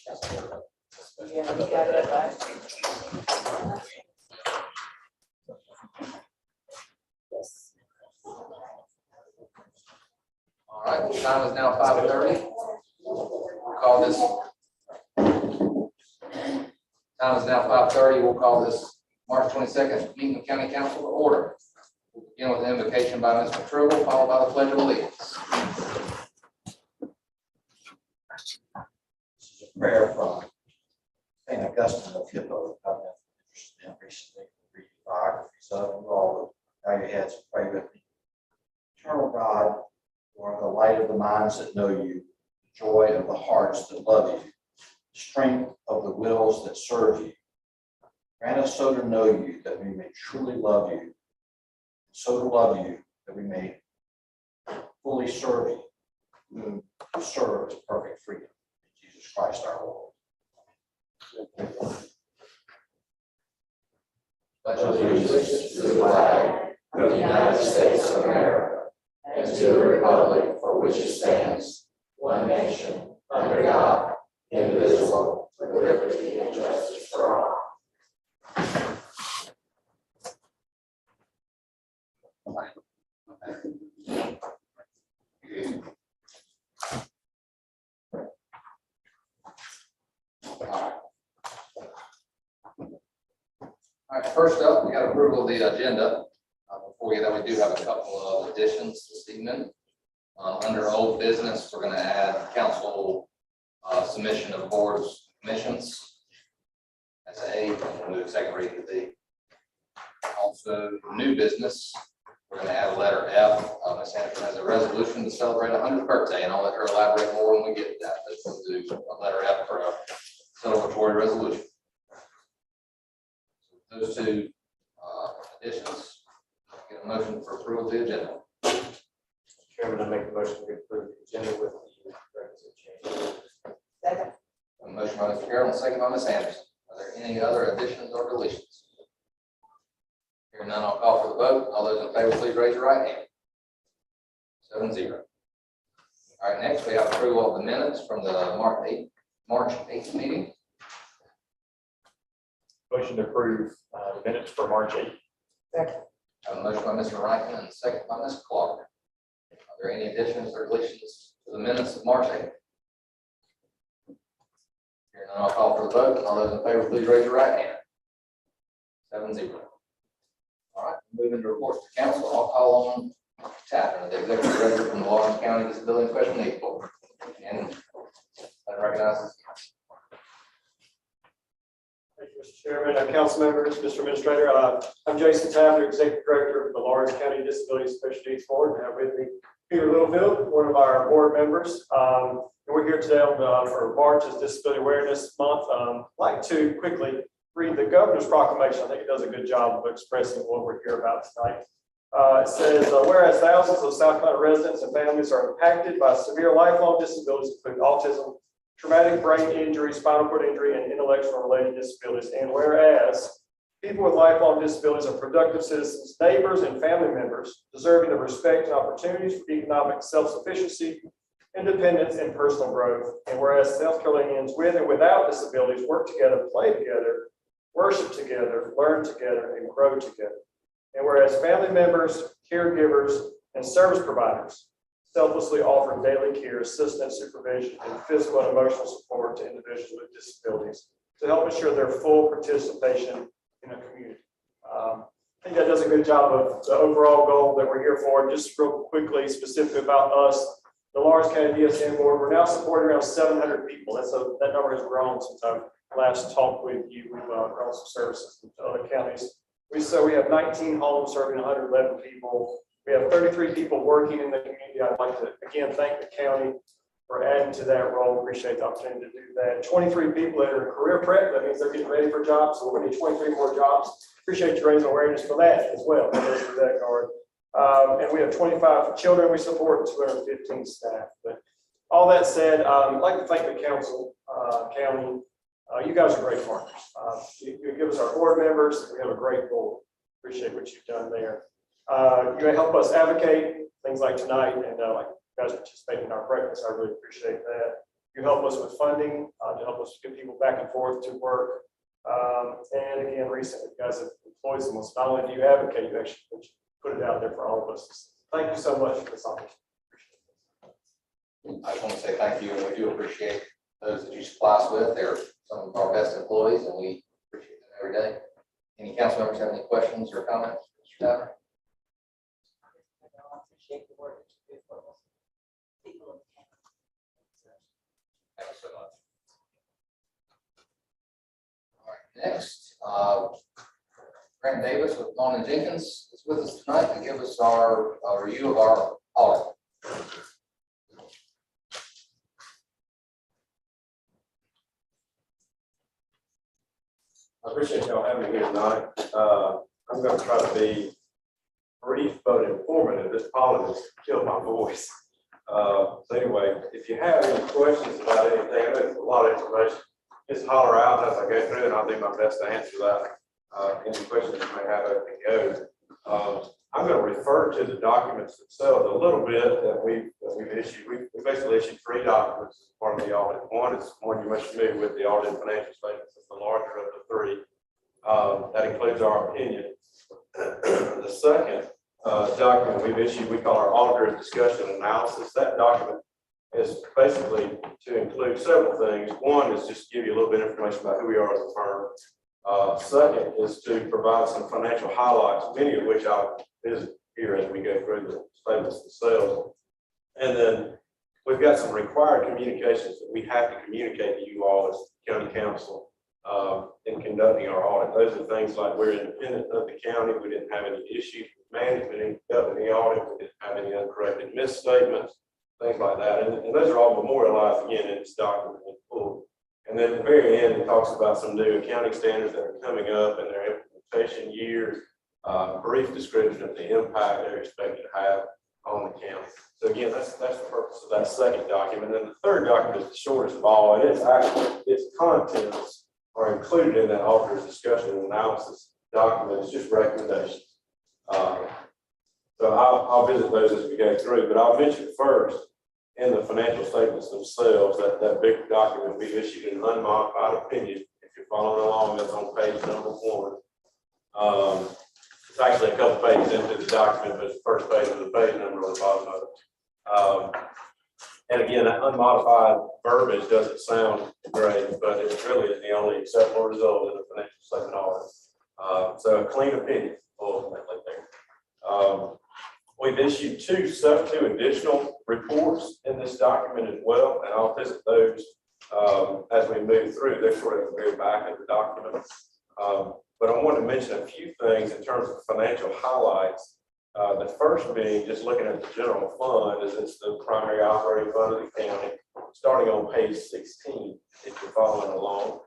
Yeah, we got it last week. Yes. All right, the time is now 5:30. We'll call this. Time is now 5:30. We'll call this March 22nd meeting of County Council to order. We'll begin with the invocation by Mr. Tribble, followed by the Pledge of Allegiance. This is a prayer from St. Augustine of Hippo. I've been interested in recently, reading biographies of them. All bow your heads and pray with me. Eternal God, you are the light of the minds that know you, the joy of the hearts that love you, the strength of the wills that serve you. Grant us so to know you that we may truly love you, so to love you that we may fully serve you, whom to serve is perfect freedom. In Jesus Christ our Lord. Pledge allegiance to the flag of the United States of America and to the republic for which it stands, one nation, under God, indivisible, with liberty and justice for all. All right, first up, we got approval of the agenda. Before we get that, we do have a couple of additions this evening. Under old business, we're going to add council submission of boards commissions. That's A, and we'll move second reading to B. Also, new business, we're going to add a letter F. Ms. Anderson has a resolution to celebrate 100th birthday, and I'll let her elaborate more when we get to that. But we'll do a letter F for a celebratory resolution. Those two additions, get a motion for approval of the agenda. Chairman, I make the motion to approve the agenda with the requisite changes. Second. A motion by Mr. Carroll, and second by Ms. Anderson. Are there any other additions or deletions? Hearing none, I'll call for the vote. All those in favor, please raise your right hand. 7-0. All right, next we have approval of the minutes from the March 8th meeting. Motion to approve the minutes for March 8th. Second. I have a motion by Mr. Reitman and second by Ms. Clark. Are there any additions or deletions to the minutes of March 8th? Hearing none, I'll call for the vote. All those in favor, please raise your right hand. 7-0. All right, moving to reports to council. I'll call on Chapman, the executive director from the Lawrence County Disability and Special Needs Board. And I recognize this. Thank you, Mr. Chairman, council members, Mr. Administrator. I'm Jason Chapman, Executive Director of the Lawrence County Disability and Special Needs Board. I have with me Peter Littlefield, one of our board members. And we're here today for March as Disability Awareness Month. I'd like to quickly read the governor's proclamation. I think it does a good job of expressing what we're here about tonight. It says, whereas thousands of South Carolina residents and families are impacted by severe lifelong disabilities, including autism, traumatic brain injury, spinal cord injury, and intellectual related disabilities. And whereas people with lifelong disabilities are productive citizens, neighbors, and family members, deserving of respect and opportunities for economic self-sufficiency, independence, and personal growth. And whereas South Carolinians with and without disabilities work together, play together, worship together, learn together, and grow together. And whereas family members, caregivers, and service providers selflessly offer daily care, assistance, supervision, and physical and emotional support to individuals with disabilities to help ensure their full participation in a community. I think that does a good job of the overall goal that we're here for. Just real quickly, specifically about us, the Lawrence County DSM Board, we're now supporting around 700 people. That number has grown since I've last talked with you. We've grown some services to other counties. We have 19 homes serving 111 people. We have 33 people working in the community. I'd like to again thank the county for adding to that role. Appreciate the opportunity to do that. 23 people that are career prep. That means they're getting ready for jobs. So we're going to need 23 more jobs. Appreciate you raising awareness for that as well. That card. And we have 25 children we support and 215 staff. But all that said, I'd like to thank the council, county. You guys are great partners. You give us our board members. We have a great board. Appreciate what you've done there. You help us advocate things like tonight, and like you guys participating in our breakfast. I really appreciate that. You help us with funding, to help us get people back and forth to work. And again, recently, you guys have employed someone, so not only do you advocate, you actually put it out there for all of us. Thank you so much for this opportunity. I just want to say thank you, and we do appreciate those that you supply us with. They're some of our best employees, and we appreciate them every day. Any council members have any questions or comments? Mr. Tapper? I appreciate the work that you do for us. People in town. Thank you so much. All right, next, Grant Davis with Long and Jenkins is with us tonight to give us our review of our audit. I appreciate y'all having me here tonight. I'm going to try to be brief but informative. This pollen has killed my voice. So anyway, if you have any questions about anything, I know it's a lot of information. Just holler out as I go through, and I'll do my best to answer that. Any questions you may have as we go. I'm going to refer to the documents themselves a little bit that we've issued. We basically issued 3 documents as part of the audit. One is one you're much familiar with, the audited financial statements. It's the larger of the 3. That includes our opinion. The second document we've issued, we call our auditor's discussion and analysis. That document is basically to include several things. One is just give you a little bit of information about who we are as a firm. Second is to provide some financial highlights, many of which I'll visit here as we go through the statements themselves. And then we've got some required communications that we have to communicate to you all as county council in conducting our audit. Those are things like we're independent of the county. We didn't have any issues with management in the audit. We didn't have any uncorrected misstatements, things like that. And those are all memorialized again in this document in full. And then at the very end, it talks about some new accounting standards that are coming up and their implementation years, brief description of the impact they're expected to have on the county. So again, that's the purpose of that second document. And then the third document is the shortest of all, and it's actually, its contents are included in that auditor's discussion and analysis document. It's just recommendations. So I'll visit those as we go through, but I'll mention first in the financial statements themselves, that big document we've issued an unmodified opinion. If you're following along, that's on page number 1. It's actually a couple pages into the document, but it's the first page with the page number on the bottom of it. And again, that unmodified verbiage doesn't sound great, but it really is the only acceptable result in the financial statement audit. So a clean opinion, ultimately there. We've issued two additional reports in this document as well, and I'll visit those as we move through. They're sort of the very back of the document. But I want to mention a few things in terms of financial highlights. The first being just looking at the general fund, as it's the primary operating fund of the county, starting on page 16, if you're following along.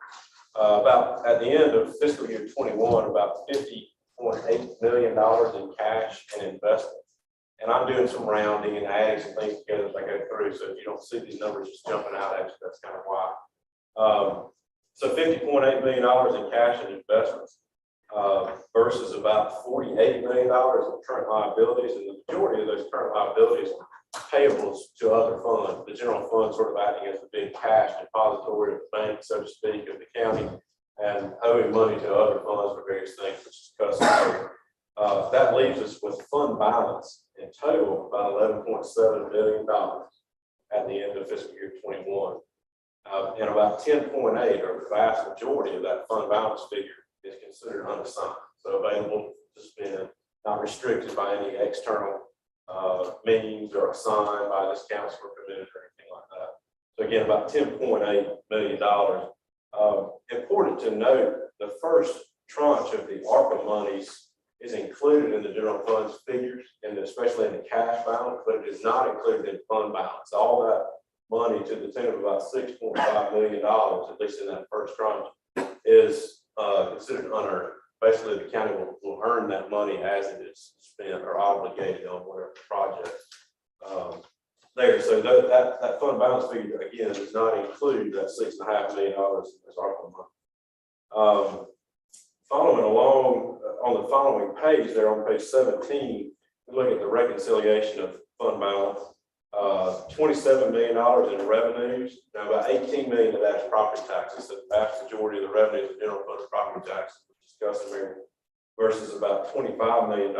About at the end of fiscal year 21, about $50.8 million in cash and investments. And I'm doing some rounding and adding some things together as I go through. So if you don't see these numbers just jumping out at you, that's kind of why. So $50.8 million in cash and investments versus about $48 million in current liabilities. And the majority of those current liabilities are payables to other funds. The general fund sort of acting as the big cash depository of the bank, so to speak, of the county, and owing money to other funds for various things, which is customary. That leaves us with fund balance in total about $11.7 million at the end of fiscal year 21. And about 10.8, or the vast majority of that fund balance figure, is considered unassigned. So available to spend, not restricted by any external means or assigned by this council or permitted or anything like that. So again, about $10.8 million. Important to note, the first tranche of the ARPA monies is included in the general fund's figures, and especially in the cash balance, but it is not included in fund balance. All that money, to the tune of about $6.5 million, at least in that first tranche, is considered unearned. Basically, the county will earn that money as it is spent or obligated on whatever project there. So that fund balance figure, again, does not include that $6.5 million in this ARPA money. Following along on the following page there on page 17, we look at the reconciliation of fund balance. $27 million in revenues. Now, about 18 million of that is property taxes. The vast majority of the revenues of general fund is property taxes, which is customary, versus about $25 million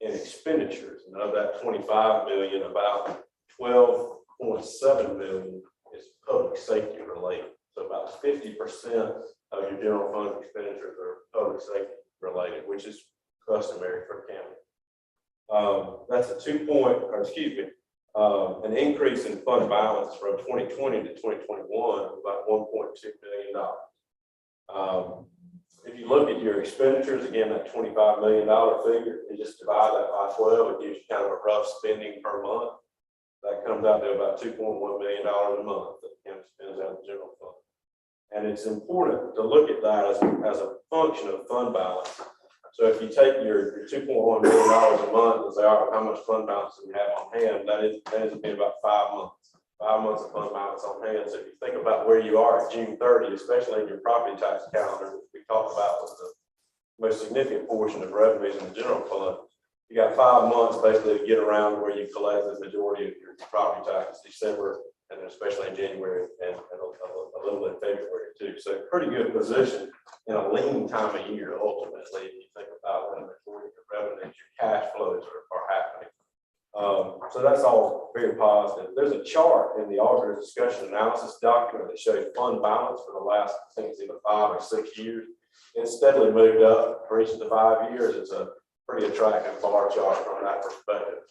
in expenditures. And of that 25 million, about 12.7 million is public safety related. So about 50% of your general fund expenditures are public safety related, which is customary for county. That's an increase in fund balance from 2020 to 2021 of about $1.2 billion. If you look at your expenditures, again, that $25 million figure, you just divide that by 12, it gives you kind of a rough spending per month. That comes out to about $2.1 million a month that the county spends out of the general fund. And it's important to look at that as a function of fund balance. So if you take your $2.1 million a month and say, all right, how much fund balance do we have on hand? That is being about 5 months. 5 months of fund balance on hand. So if you think about where you are at June 30, especially in your property tax calendar, which we talked about was the most significant portion of revenues in the general fund, you got 5 months basically to get around where you collect the majority of your property taxes, December, and then especially in January and a little bit in February too. So pretty good position in a lean time of year, ultimately, if you think about when the majority of revenues, your cash flows are happening. So that's all very positive. There's a chart in the auditor's discussion analysis document that shows fund balance for the last, I think it's either 5 or 6 years. It's steadily moved up for each of the 5 years. It's a pretty attractive bar chart from that perspective.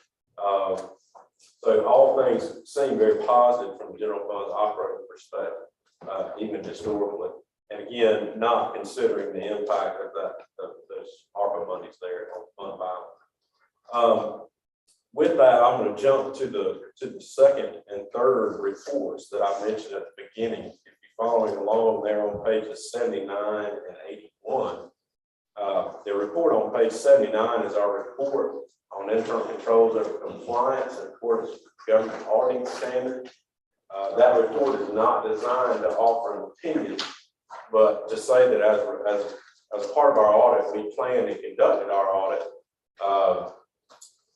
So all things seem very positive from the general fund's operating perspective, even historically. And again, not considering the impact of those ARPA monies there on fund balance. With that, I'm going to jump to the second and third reports that I mentioned at the beginning. If you're following along there on pages 79 and 81, the report on page 79 is our report on internal controls over compliance in accordance with government auditing standards. That report is not designed to offer an opinion, but to say that as a part of our audit, we planned and conducted our audit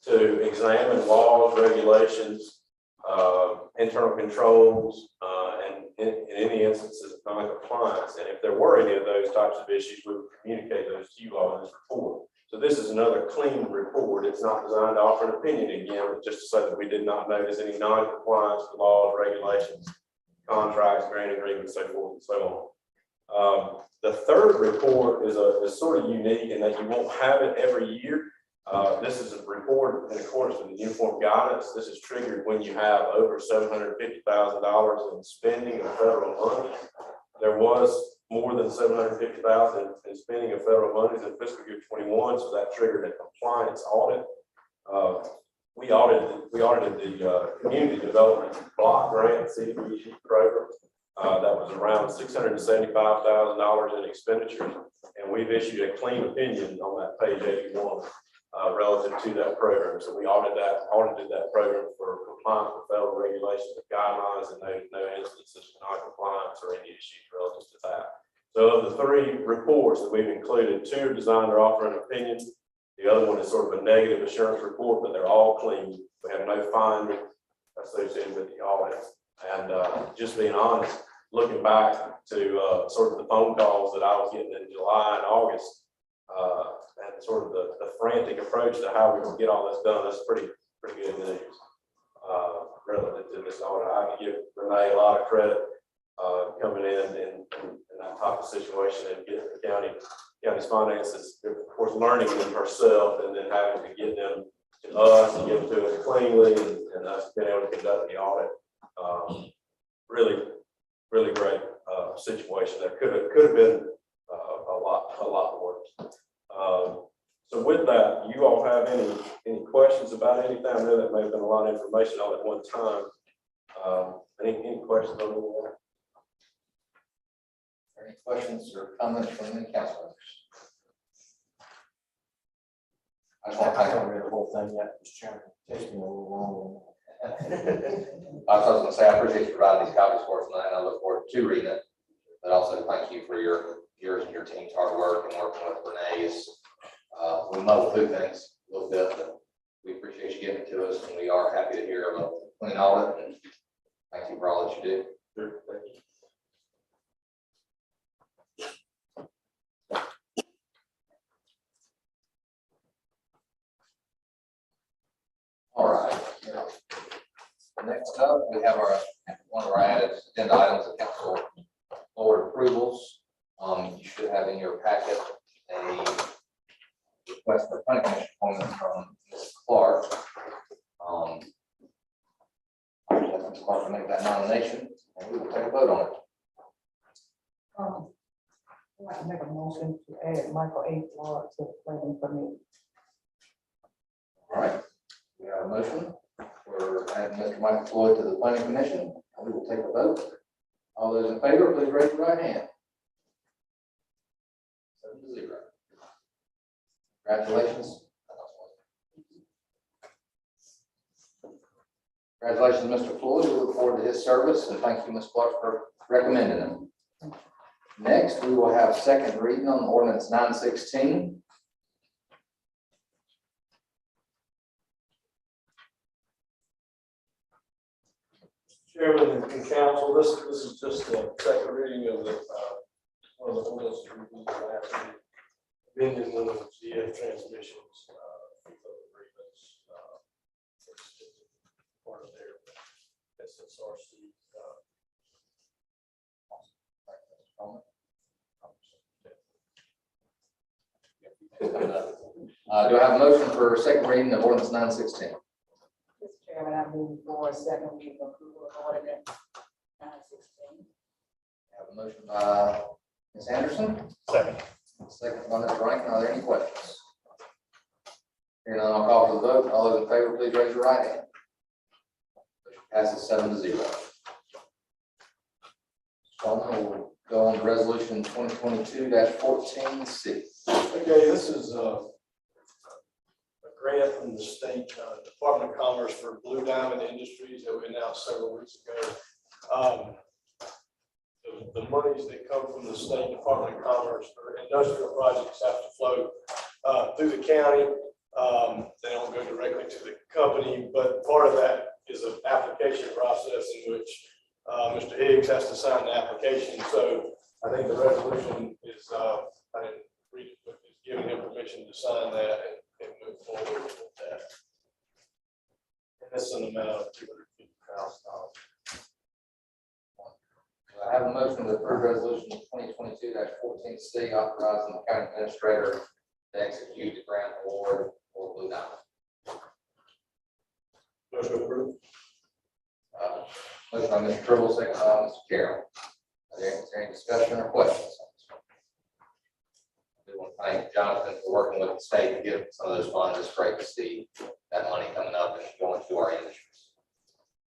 to examine laws, regulations, internal controls, and in any instances of non-compliance. And if there were any of those types of issues, we would communicate those to you all in this report. So this is another clean report. It's not designed to offer an opinion again, but just to say that we did not notice any non-compliance with laws, regulations, contracts, grant agreements, so forth and so on. The third report is sort of unique in that you won't have it every year. This is a report in accordance with the uniform guidance. This is triggered when you have over $750,000 in spending of federal money. There was more than $750,000 in spending of federal monies in fiscal year 21, so that triggered a compliance audit. We audited the community development block grant CDBG program. That was around $675,000 in expenditures, and we've issued a clean opinion on that page 81 relative to that program. So we audited that program for compliance with federal regulations and guidelines, and no instances of non-compliance or any issues relative to that. So of the 3 reports that we've included, 2 are designed to offer an opinion. The other one is sort of a negative assurance report, but they're all clean. We have no finding associated with the audit. And just being honest, looking back to sort of the phone calls that I was getting in July and August, and sort of the frantic approach to how we're going to get all this done, that's pretty good news relative to this audit. I can give Renee a lot of credit coming in that type of situation and getting the county's finances, of course, learning them herself and then having to get them to us and get them to us cleanly and us being able to conduct the audit. Really great situation. There could have been a lot worse. So with that, you all have any questions about anything? I know that may have been a lot of information all at one time. Any questions on that? Any questions or comments from any council members? I just want to I thank haven't read the whole thing yet, Mr. Chairman. It takes me a little long. I was going to say, I appreciate you providing these copies for us tonight, and I look forward to reading it. But also thank you for yours and your team's hard work and working with Renee's. We muddle through things a little bit, but we appreciate you giving it to us, and we are happy to hear about clean audit, and thank you for all that you do. Sure, thank you. All right. Next up, we have one of our added agenda items, the council board approvals. You should have in your packet a request for planning commission appointment from Ms. Clark. I'll let Ms. Clark make that nomination, and we will take a vote on it. I'd like to make a motion to add Michael A. Clark to the planning committee. All right, we have a motion for adding Mr. Michael Floyd to the planning commission, and we will take a vote. All those in favor, please raise your right hand. 7-0. Congratulations. Congratulations, Mr. Floyd. We look forward to his service, and thank you, Ms. Clark, for recommending him. Next, we will have second reading on ordinance 916. Chairman and council, this is just a second reading of the, one of the ordinances we did last week. Amending one of the GF transmissions, agreements, part of their SSRC. Do I have a motion for second reading of ordinance 916? Mr. Chairman, I move for a second reading approval of ordinance 916. I have a motion by Ms. Anderson. Second. Second by Mr. Rankin. Are there any questions? Hearing none, I'll call for the vote. All those in favor, please raise your right hand. Motion passes 7-0. Coleman will go on to resolution 2022-14C. Okay, this is a grant from the state Department of Commerce for Blue Diamond Industries that we announced several weeks ago. The monies that come from the state Department of Commerce for industrial projects have to flow through the county. They don't go directly to the company, but part of that is an application process in which Mr. Higgs has to sign the application. So I think the resolution is, I didn't read it, but it's giving him permission to sign that and move forward with that. And that's an amount of $250,000. I have a motion to approve resolution 2022-14C authorizing the county administrator to execute the grant award for Blue Diamond. Motion approved. Motion by Mr. Tribble, second by Mr. Carroll. Is there any discussion or questions? I do want to thank Jonathan for working with the state to get some of those funds. It's great to see that money coming up and going to our industries.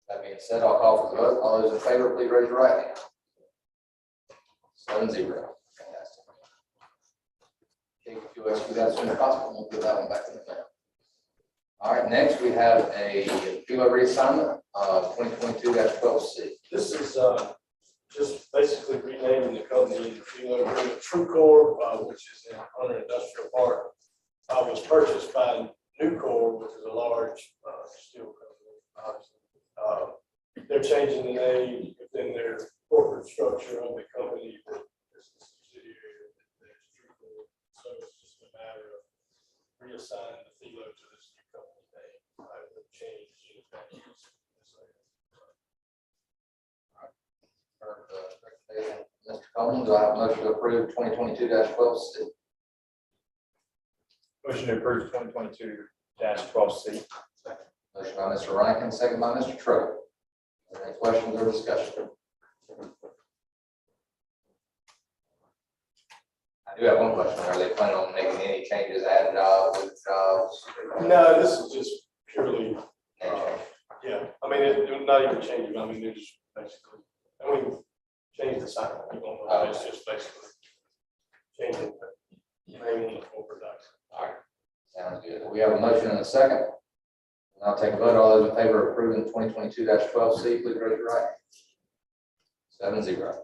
That being said, I'll call for the vote. All those in favor, please raise your right hand. 7-0. Fantastic. Okay, if you'll execute that as soon as possible, we'll put that one back in the mail. All right, next we have a FILO reassignment of 2022-12C. This is just basically renaming the company in the FILO agreement. TrueCore, which is in Hunter Industrial Park, was purchased by Nucor, which is a large steel company. They're changing the name within their corporate structure of the company. This is a subsidiary of TrueCore. So it's just a matter of reassigning the FILO to this new company name. I would change the values. Mr. Coleman, do I have a motion to approve 2022-12C? Motion to approve 2022-12C. Motion by Mr. Rankin, second by Mr. Trump. Any questions or discussion? I do have one question. Are they planning on making any changes, adding jobs, with jobs? No, this is just purely, Name change. yeah, I mean, it's not even changing, I mean, they're just basically, I mean, change the sign, it's just basically changing the name on the corporate docs. All right, sounds good. We have a motion and a second. And I'll take a vote. All those in favor of approving 2022-12C, please raise your right hand. 7-0.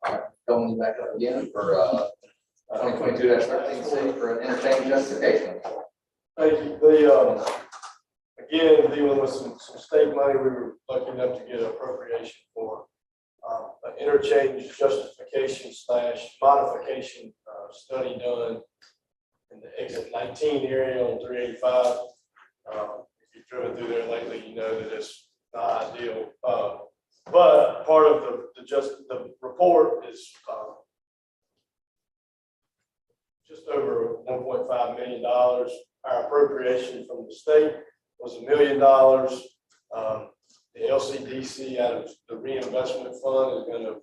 All right, going back up again for 2022-13C for an interchange justification. Thank you. The again, dealing with some state money, we were lucky enough to get appropriation for an interchange justification / modification study done in the exit 19 area on 385. If you've driven through there lately, you know that it's not ideal. But part of the report is just over $1.5 million. Our appropriation from the state was $1 million. The LCDC out of the reinvestment fund is going to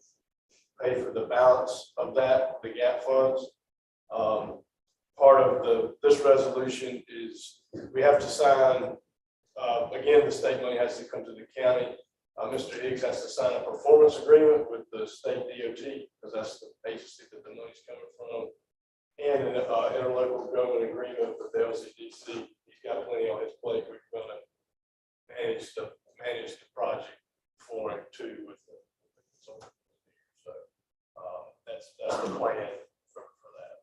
pay for the balance of that, the gap funds. Part of this resolution is we have to sign, again, the state money has to come to the county. Mr. Higgs has to sign a performance agreement with the state DOT, because that's the agency that the money's coming from, and an interlocal government agreement with the LCDC. He's got plenty on his plate. We're going to manage the project for him too with the consultant. So that's the plan for that.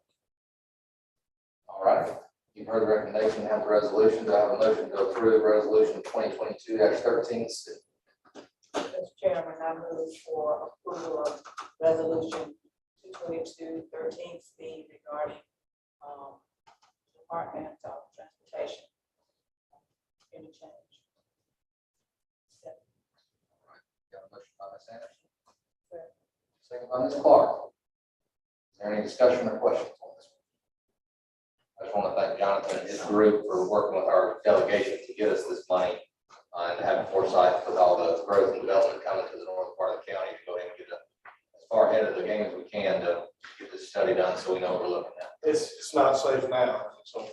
All right. You've heard the recommendation, have the resolution. Do I have a motion to approve resolution 2022-13? Mr. Chairman, I move for approval of resolution 222-13C regarding Department of Transportation interchange. Got a motion by Ms. Anderson. Second by Ms. Clark. Is there any discussion or questions on this one? I just want to thank Jonathan and his group for working with our delegation to get us this money and to have foresight with all the growth and development coming to the northern part of the county to go ahead and get as far ahead of the game as we can to get this study done so we know what we're looking at. It's not safe now. So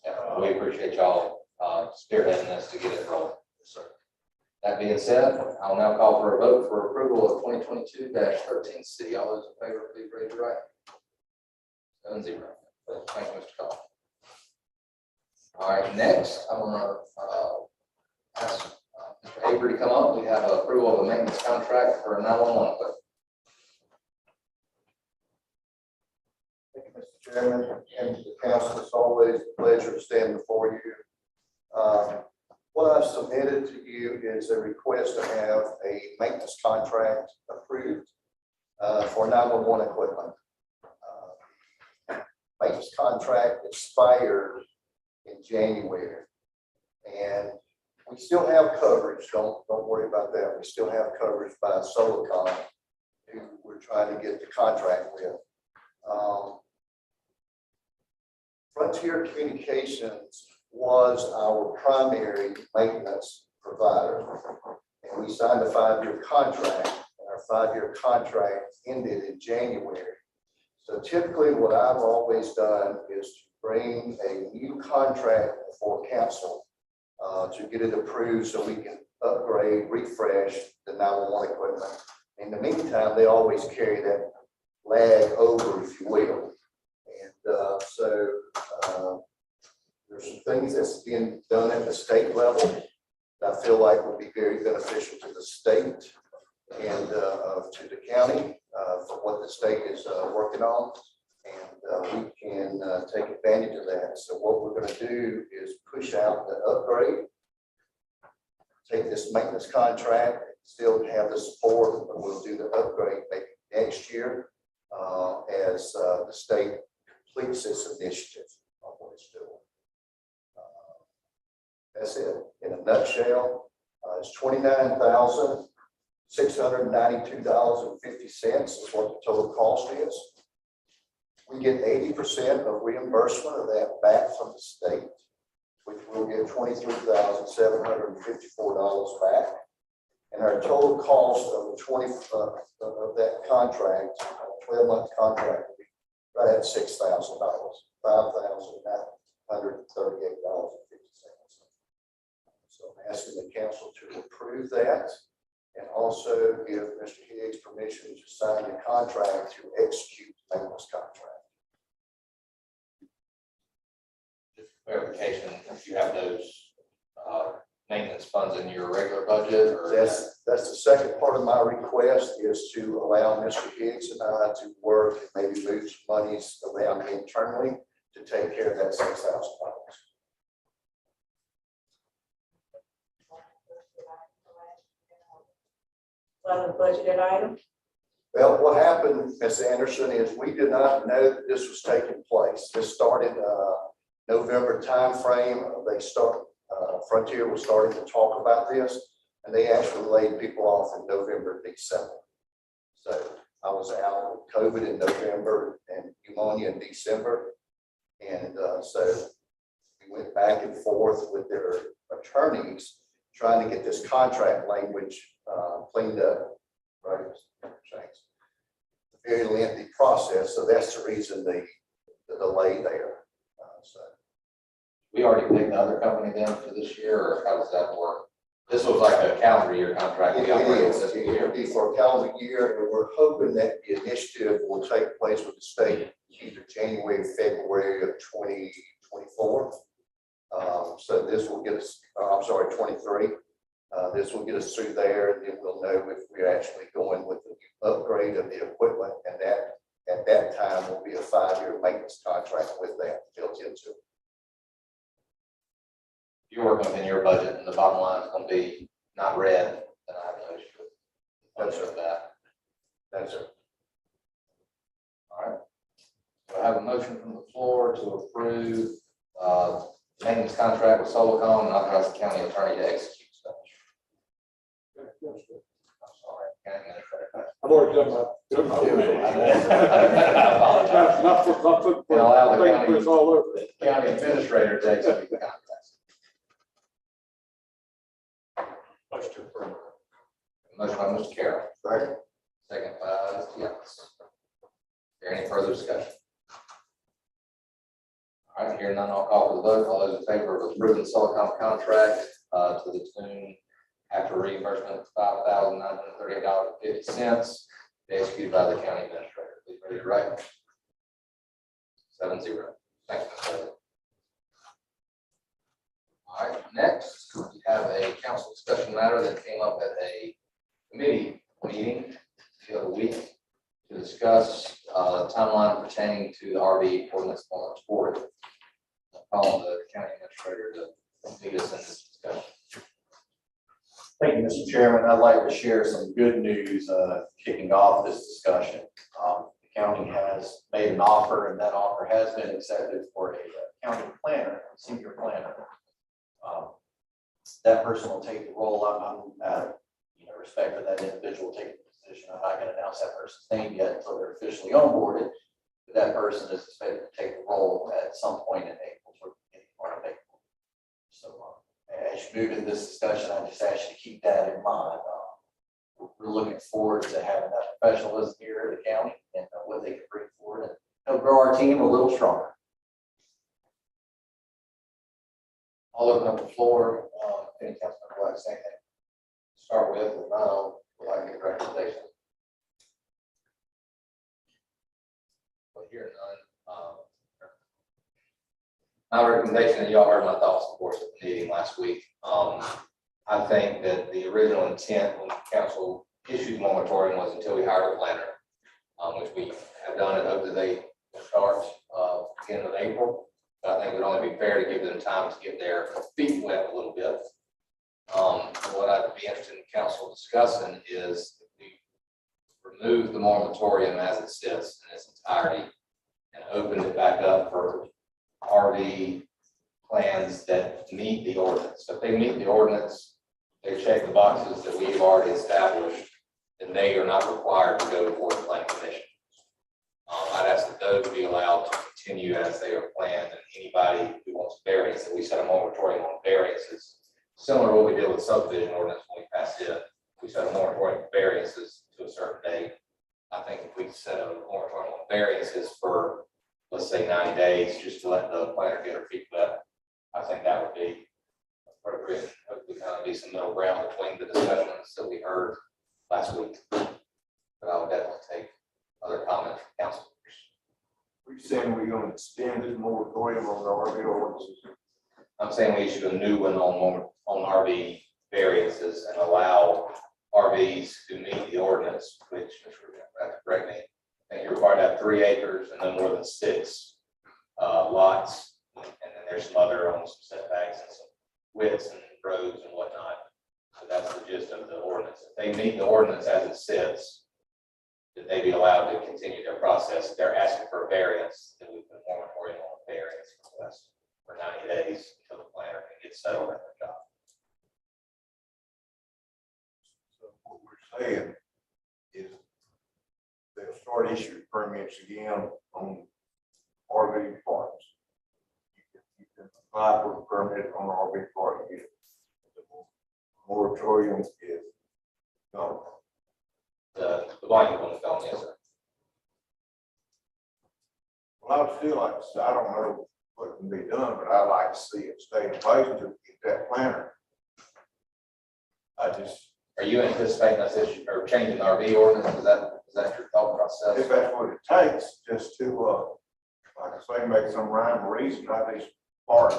Yeah, we appreciate y'all spearheading this to get it rolling. Yes, sir. That being said, I'll now call for a vote for approval of 2022-13C. All those in favor, please raise your right hand. 7-0. Thank you, Mr. Cole. All right, next, I'm going to ask Mr. Avery to come up. We have approval of a maintenance contract for 911 equipment. Thank you, Mr. Chairman, and the council. It's always a pleasure to stand before you. What I've submitted to you is a request to have a maintenance contract approved for 911 equipment. Maintenance contract expired in January, and we still have coverage. Don't worry about that. We still have coverage by Solacom, who we're trying to get the contract with. Frontier Communications was our primary maintenance provider, and we signed a 5-year contract, and our 5-year contract ended in January. So typically what I've always done is to bring a new contract before council to get it approved so we can upgrade, refresh the 911 equipment. In the meantime, they always carry that lag over, if you will. And there's some things that's being done at the state level that I feel like would be very beneficial to the state and to the county for what the state is working on. And we can take advantage of that. So what we're going to do is push out the upgrade, take this maintenance contract, still have the support, but we'll do the upgrade maybe next year as the state completes this initiative on what it's doing. That's it. In a nutshell, it's $29,692.50 is what the total cost is. We get 80% of reimbursement of that back from the state, which will get $23,754 back. And our total cost of the of that contract, 12-month contract, will be right at $6,000, $5,938.50. So I'm asking the council to approve that and also give Mr. Higgs permission to sign the contract to execute the maintenance contract. Just clarification, if you have those maintenance funds in your regular budget, or That's the second part of my request, is to allow Mr. Higgs and I to work and maybe move some monies around internally to take care of that $6,000. other budgeted item? Well, what happened, Ms. Anderson, is we did not know that this was taking place. This started November timeframe. Frontier was starting to talk about this, and they actually laid people off in November, December. So I was out with COVID in November and pneumonia in December. And so we went back and forth with their attorneys trying to get this contract language cleaned up, right? Thanks. Very lengthy process, so that's the reason the delay there. So We already picked the other company then for this year, or how does that work? This was like a calendar year contract. We got rid of this year. it'll be for a calendar year, and we're hoping that the initiative will take place with the state either January or February of 2024. So this will get us, I'm sorry, 23. This will get us through there, and then we'll know if we're actually going with the upgrade of the equipment, and that at that time will be a 5-year maintenance contract with that built into it. You're working within your budget and the bottom line is going to be not red, then I have no issue with that. That's it. All right. So I have a motion from the floor to approve maintenance contract with Solacom and authorize the county attorney to execute such. I'm sorry, county administrator. I've already done my. I apologize. Not for. And allow the Thank you, it's all over. county administrator to execute the contract. Motion to approve. Motion by Mr. Carroll. Right. Second by Mr. Young. Is there any further discussion? All right, hearing none, I'll call for the vote. All those in favor of approving the Solacom contract to the tune after reimbursement of $5,938.50, executed by the county administrator. Please raise your right. 7-0. Thank you, Mr. President. All right, next, we have a council discussion matter that came up at a committee meeting the other week to discuss timeline pertaining to the RV ordinance moratorium. I'll call the county administrator to lead us in this discussion. Thank you, Mr. Chairman. I'd like to share some good news kicking off this discussion. The county has made an offer, and that offer has been accepted for a county planner, senior planner. That person will take the role. I'm out of respect for that individual taking the position. I'm not going to announce that person's name yet until they're officially onboarded. But that person is expected to take the role at some point in April, or in part of April. So as you move into this discussion, I just ask you to keep that in mind. We're looking forward to having that professionalism here at the county and what they can bring forward and help grow our team a little stronger. I'll open up the floor. Any council member would like to say anything? Start with, and now would like to get recommendation. But here none. My recommendation, and y'all heard my thoughts, of course, at the meeting last week. I think that the original intent when the council issued the moratorium was until we hired a planner, which we have done and hope that they start beginning of April. But I think it would only be fair to give them time to get their feet wet a little bit. What I'd be interested in council discussing is if we remove the moratorium as it sits in its entirety and open it back up for RV plans that meet the ordinance. So if they meet the ordinance, they check the boxes that we've already established, then they are not required to go before the planning commission. I'd ask that those be allowed to continue as they are planned, and anybody who wants variance, that we set a moratorium on variances, similar to what we did with subdivision ordinance when we passed it. We set a moratorium on variances to a certain date. I think if we set a moratorium on variances for, let's say, 90 days, just to let the planner get her feet wet, I think that would be appropriate. Hopefully kind of be some middle ground between the discussions that we heard last week. But I would definitely take other comments from council members. We're saying we're going to extend this moratorium on the RV ordinances. I'm saying we issue a new one on RV variances and allow RVs who meet the ordinance, which, correct me, I think you're required to have 3 acres and no more than 6 lots. And then there's some other on some setbacks and some widths and roads and whatnot. So that's the gist of the ordinance. If they meet the ordinance as it sits, that they be allowed to continue their process. If they're asking for a variance, then we put a moratorium on a variance request for 90 days until the planner can get settled at their job. So what we're saying is they'll start issuing permits again on RV parks. You can apply for a permit on RV park again. The moratorium is gone. The blanket one is gone, yes, sir. Well, I would still like to say, I don't know what can be done, but I'd like to see it stay in place to get that planner. Are you anticipating us issue or changing the RV ordinance? Is that your thought process? If that's what it takes, just to, like I say, make some rhyme or reason out of these parks,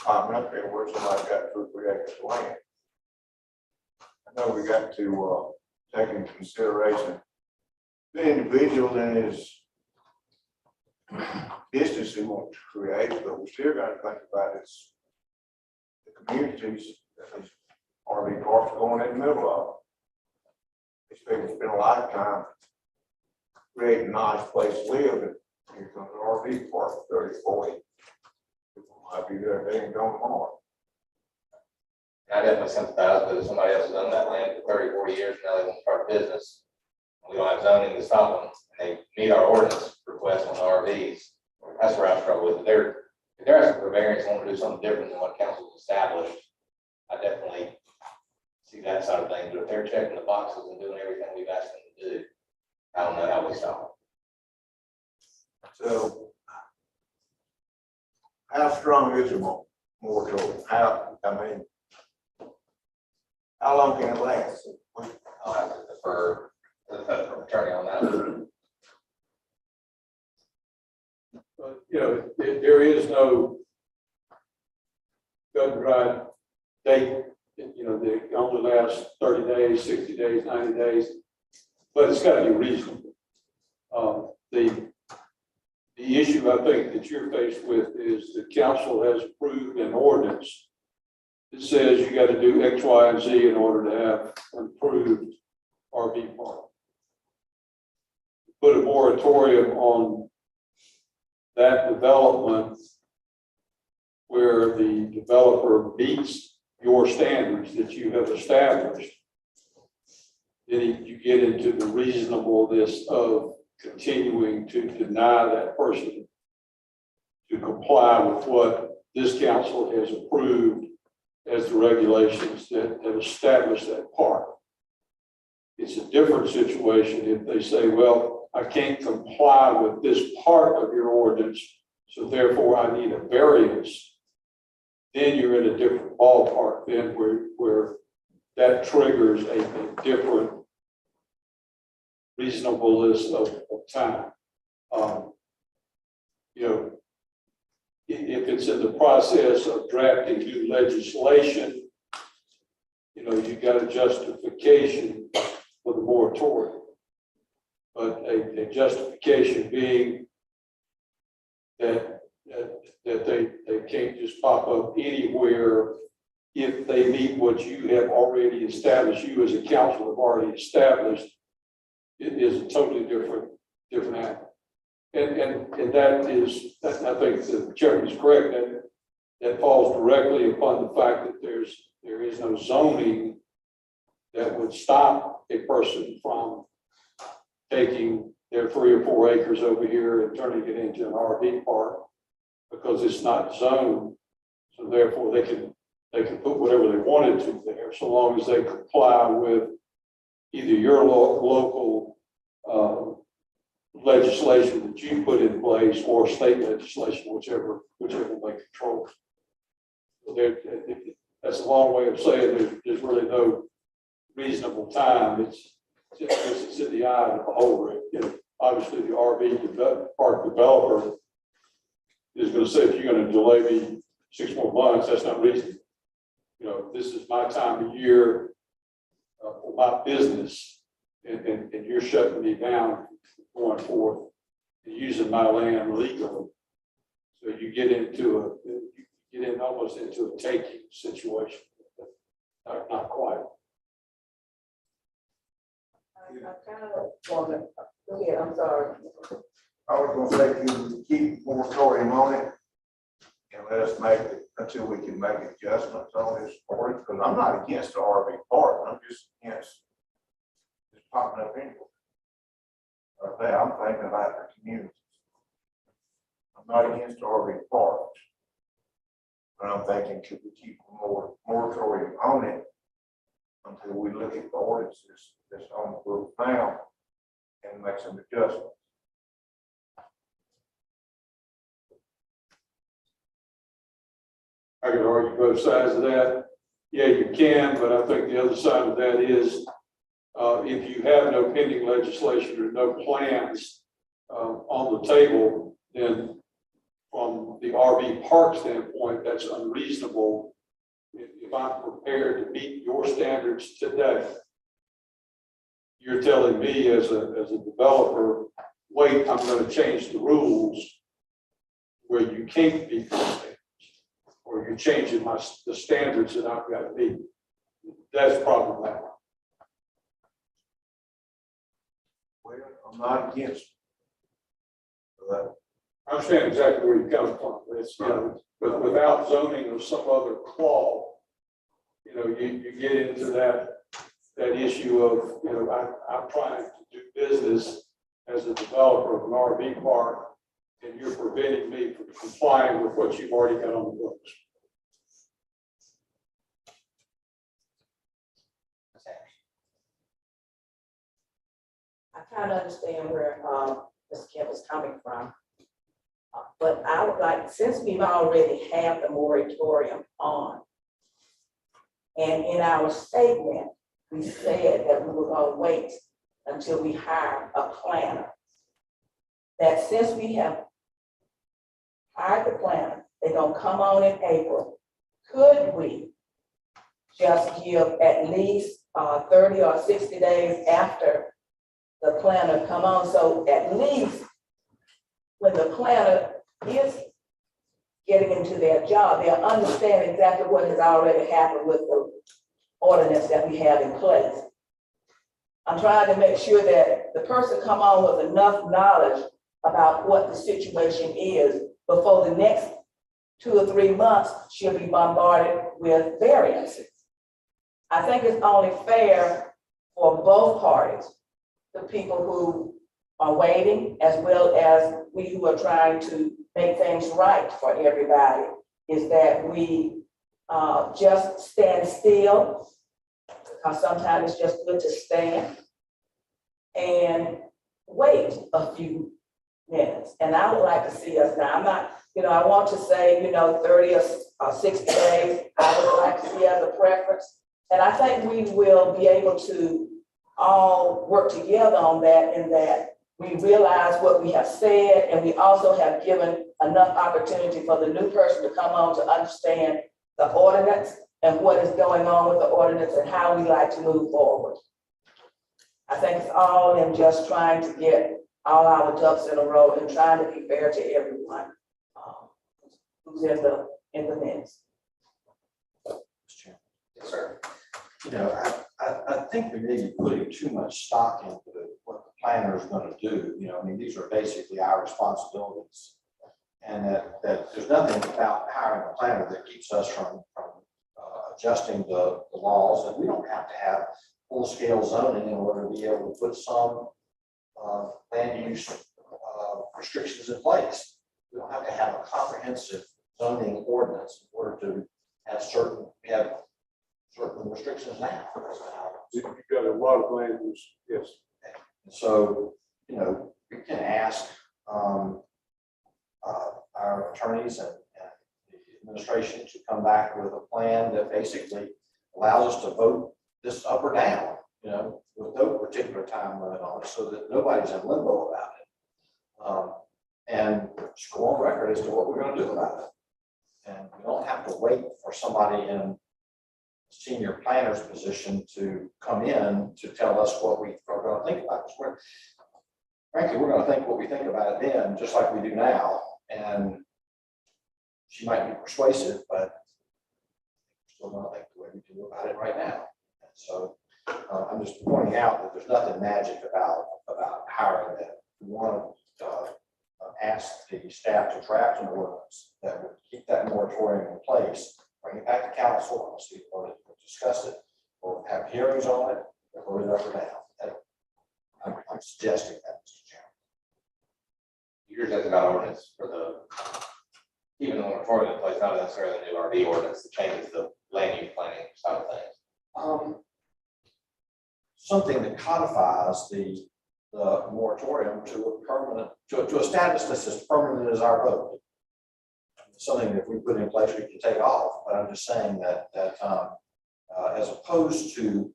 I'm up there where somebody got 2 or 3 acres of land. I know we got to, take into consideration the individual and his business he wants to create, but we still got to think about this, the communities that these RV parks are going in the middle of. These people spend a lot of time creating a nice place to live, and here comes an RV park, 30, 40. People might be there, they ain't going tomorrow. I definitely sympathize with somebody else has done that land for 30, 40 years, now they want to start a business. We don't have zoning to stop them, and they meet our ordinance request on the RVs. That's where I struggle with it. If they're asking for variance, want to do something different than what council's established, I definitely see that side of things. But if they're checking the boxes and doing everything we've asked them to do, I don't know how we stop So how strong is the moratorium? How long can it last? them. I'll have to defer to the attorney on that one. But, you know, there is no cut and dry date, you know, they only last 30 days, 60 days, 90 days, but it's got to be reasonable. The issue I think that you're faced with is the council has approved an ordinance that says you got to do X, Y, and Z in order to have an approved RV park. Put a moratorium on that development where the developer meets your standards that you have established, then you get into the reasonableness of continuing to deny that person to comply with what this council has approved as the regulations that establish that park. It's a different situation if they say, well, I can't comply with this part of your ordinance, so therefore I need a variance. Then you're in a different ballpark then where that triggers a different reasonableness of time. You know, if it's in the process of drafting new legislation, you know, you got a justification for the moratorium. But a justification being that they can't just pop up anywhere if they meet what you have already established, you as a council have already established, it is a totally different act. And that is, I think the chairman is correct, that falls directly upon the fact that there is no zoning that would stop a person from taking their 3 or 4 acres over here and turning it into an RV park because it's not zoned. So therefore they can put whatever they wanted to there, so long as they comply with either your local legislation that you put in place or state legislation, whichever they control. So that's a long way of saying there's really no reasonable time. It's in the eye of the beholder. You know, obviously the RV park developer is going to say, if you're going to delay me 6 more months, that's not reasonable. You know, this is my time of year for my business, and you're shutting me down going forth and using my land legally. So you get almost into a taking situation. Not quite. kind of want to, go ahead, I'm sorry. I was gonna say, can we keep moratorium on it? And let us make it until we can make adjustments on this ordinance, because I'm not against the RV park, I'm just against it's popping up anyway. Okay, I'm thinking about the community. I'm not against the RV parks. But I'm thinking, could we keep more moratorium on it until we look at the ordinances that's on the book now and make some adjustments? I could argue both sides of that. Yeah, you can, but I think the other side of that is if you have no pending legislation or no plans on the table, then from the RV park standpoint, that's unreasonable. If I'm prepared to meet your standards today, you're telling me as a developer, wait, I'm going to change the rules where you can't meet the standards, or you're changing the standards that I've got to meet. That's problematic. Well, I'm not against that. I understand exactly where you're coming from. It's, you know, but without zoning or some other clause, you know, you get into that issue of, you know, I'm trying to do business as a developer of an RV park, and you're preventing me from complying with what you've already got on the books. I kind of understand where Ms. Kemp is coming from. But I would like, since we've already had the moratorium on, and in our statement, we said that we were going to wait until we hire a planner. That since we have hired the planner, they're going to come on in April, could we just give at least 30 or 60 days after the planner come on? So at least when the planner is getting into their job, they'll understand exactly what has already happened with the ordinance that we have in place. I'm trying to make sure that the person come on with enough knowledge about what the situation is before the next 2 or 3 months she'll be bombarded with variances. I think it's only fair for both parties, the people who are waiting, as well as we who are trying to make things right for everybody, is that we just stand still, because sometimes it's just good to stand and wait a few minutes. And I would like to see us now. I'm not, I want to say, 30 or 60 days. I would like to see as a preference. And I think we will be able to all work together on that, in that we realize what we have said, and we also have given enough opportunity for the new person to come on to understand the ordinance and what is going on with the ordinance and how we like to move forward. I think it's all in just trying to get all our ducks in a row and trying to be fair to everyone who's in the mix. Yes, sir. I think we may be putting too much stock into what the planner is going to do. These are basically our responsibilities. And that there's nothing about hiring a planner that keeps us from adjusting the laws, and we don't have to have full-scale zoning in order to be able to put some land use restrictions in place. We don't have to have a comprehensive zoning ordinance in order to have certain restrictions now. You've got a lot of land use, yes. And so, we can ask our attorneys and the administration to come back with a plan that basically allows us to vote this up or down, with no particular time limit on it, so that nobody's in limbo about it. And just go on record as to what we're going to do about it. And we don't have to wait for somebody in senior planner's position to come in to tell us what we are going to think about this. Frankly, we're going to think what we think about it then, just like we do now. And she might be persuasive, but we're still going to think the way we do about it right now. And so I'm just pointing out that there's nothing magic about hiring them. We want to ask the staff to draft an ordinance that would keep that moratorium in place, bring it back to council, and see if we'll discuss it, or have hearings on it, or vote it up or down. I'm suggesting that, Mr. Chairman. Yours is about ordinance for the, even the moratorium in place, not necessarily the new RD ordinance, that changes the land use planning side of things. Something that codifies the moratorium to a permanent, to a status that's as permanent as our vote. Something that if we put in place, we can take off, but I'm just saying that as opposed to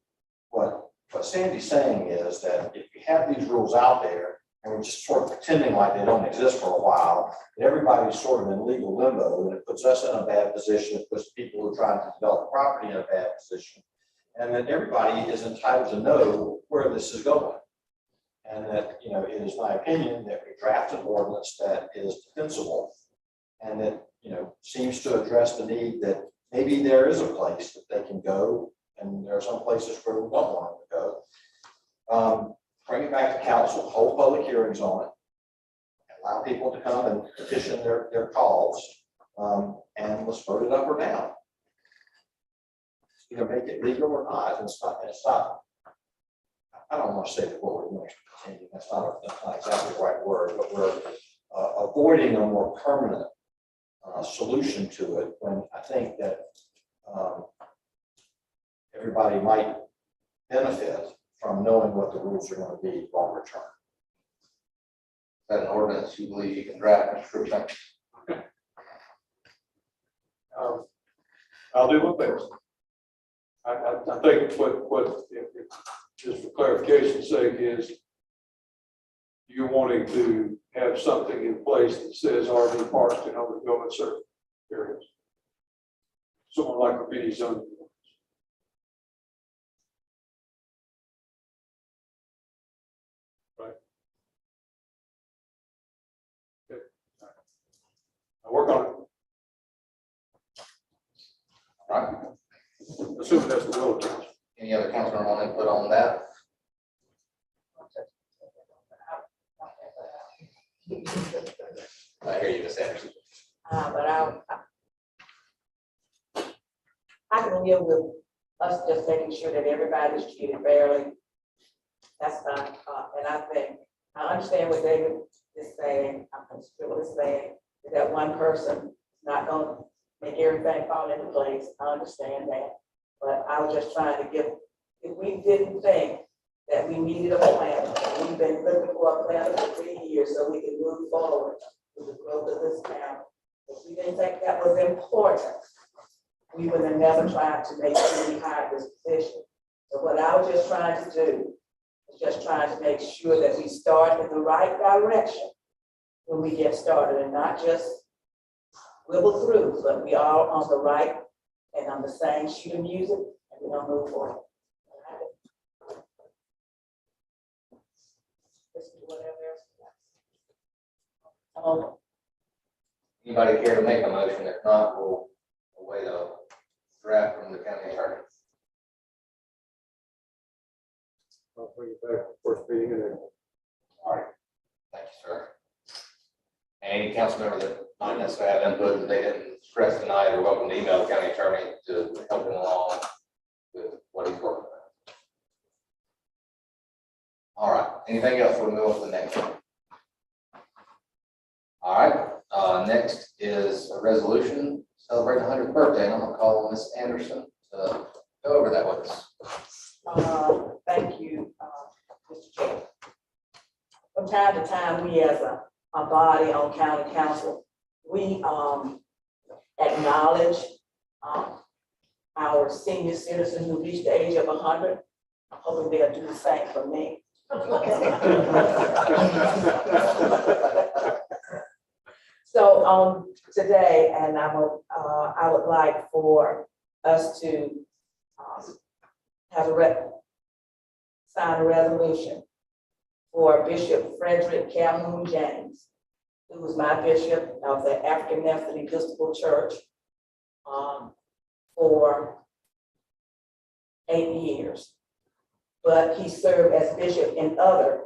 what Sandy's saying is that if we have these rules out there and we're just sort of pretending like they don't exist for a while, and everybody's sort of in legal limbo, and it puts us in a bad position, it puts people who are trying to develop property in a bad position, and that everybody is entitled to know where this is going. And that, you know, it is my opinion that we draft an ordinance that is defensible and that, you know, seems to address the need that maybe there is a place that they can go, and there are some places where we don't want them to go. Bring it back to council, hold public hearings on it, allow people to come and petition their calls, and let's vote it up or down. Either make it legal or not, and it's not. I don't want to say the word continue. That's not exactly the right word, but we're avoiding a more permanent solution to it when I think that everybody might benefit from knowing what the rules are going to be longer term. Is that an ordinance you believe you can draft, Mr. Cruikshank? I'll do my best. I think what just for clarification's sake is you're wanting to have something in place that says RV parks can only go in certain areas. Someone like a mini zone. Right. Okay. I'll work on it. All right. Assuming that's the will of council. Any other councilman want input on that? I hear you, Ms. Anderson. But I can live with us just making sure that everybody's treated fairly. That's fine. And I understand what David is saying. I'm still saying that one person is not going to make everything fall into place. I understand that. But I was just trying to give, if we didn't think that we needed a plan, we've been looking for a plan for 3 years so we can move forward with the growth of this town. If we didn't think that was important, we would have never tried to make sure we hired this position. So what I was just trying to do is just trying to make sure that we start in the right direction when we get started and not just wibble through, but we are on the right and on the same sheet of music, and we're gonna move forward. Anybody care to make a motion? If not, we'll wait a draft from the county attorney. I'll bring it back first meeting in April. All right. Thank you, sir. And any council member that might necessarily have input that they didn't express tonight are welcome to email the county attorney to help him along with what he's working on. All right. Anything else? We'll move on to the next one. All right. Next is a resolution celebrating the 100th birthday, and I'm going to call Ms. Anderson to go over that with us. Thank you, Mr. Chair. From time to time, we as a body on county council, we acknowledge our senior citizens who reach the age of 100. I'm hoping they'll do the same for me. So today, and I would like for us to have sign a resolution for Bishop Frederick Calhoun James, who was my bishop of the African Methodist Episcopal Church for 8 years. but he served as bishop in other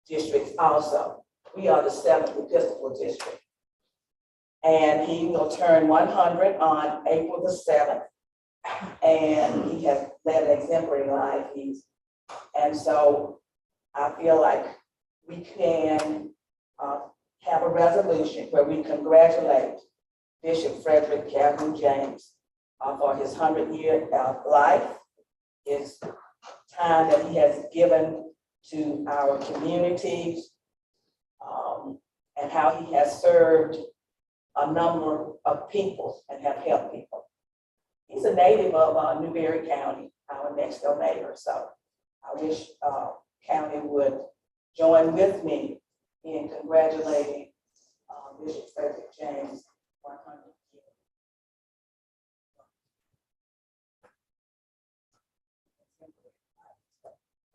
districts also. We are the 7th Episcopal District. And he will turn 100 on April the 7th. And he has led an exemplary life. And so I feel like we can have a resolution where we congratulate Bishop Frederick Calvin James for his 100-year life, his time that he has given to our communities, and how he has served a number of people and have helped people. He's a native of Newberry County, our next door neighbor. So I wish county would join with me in congratulating Bishop Frederick James 100 years.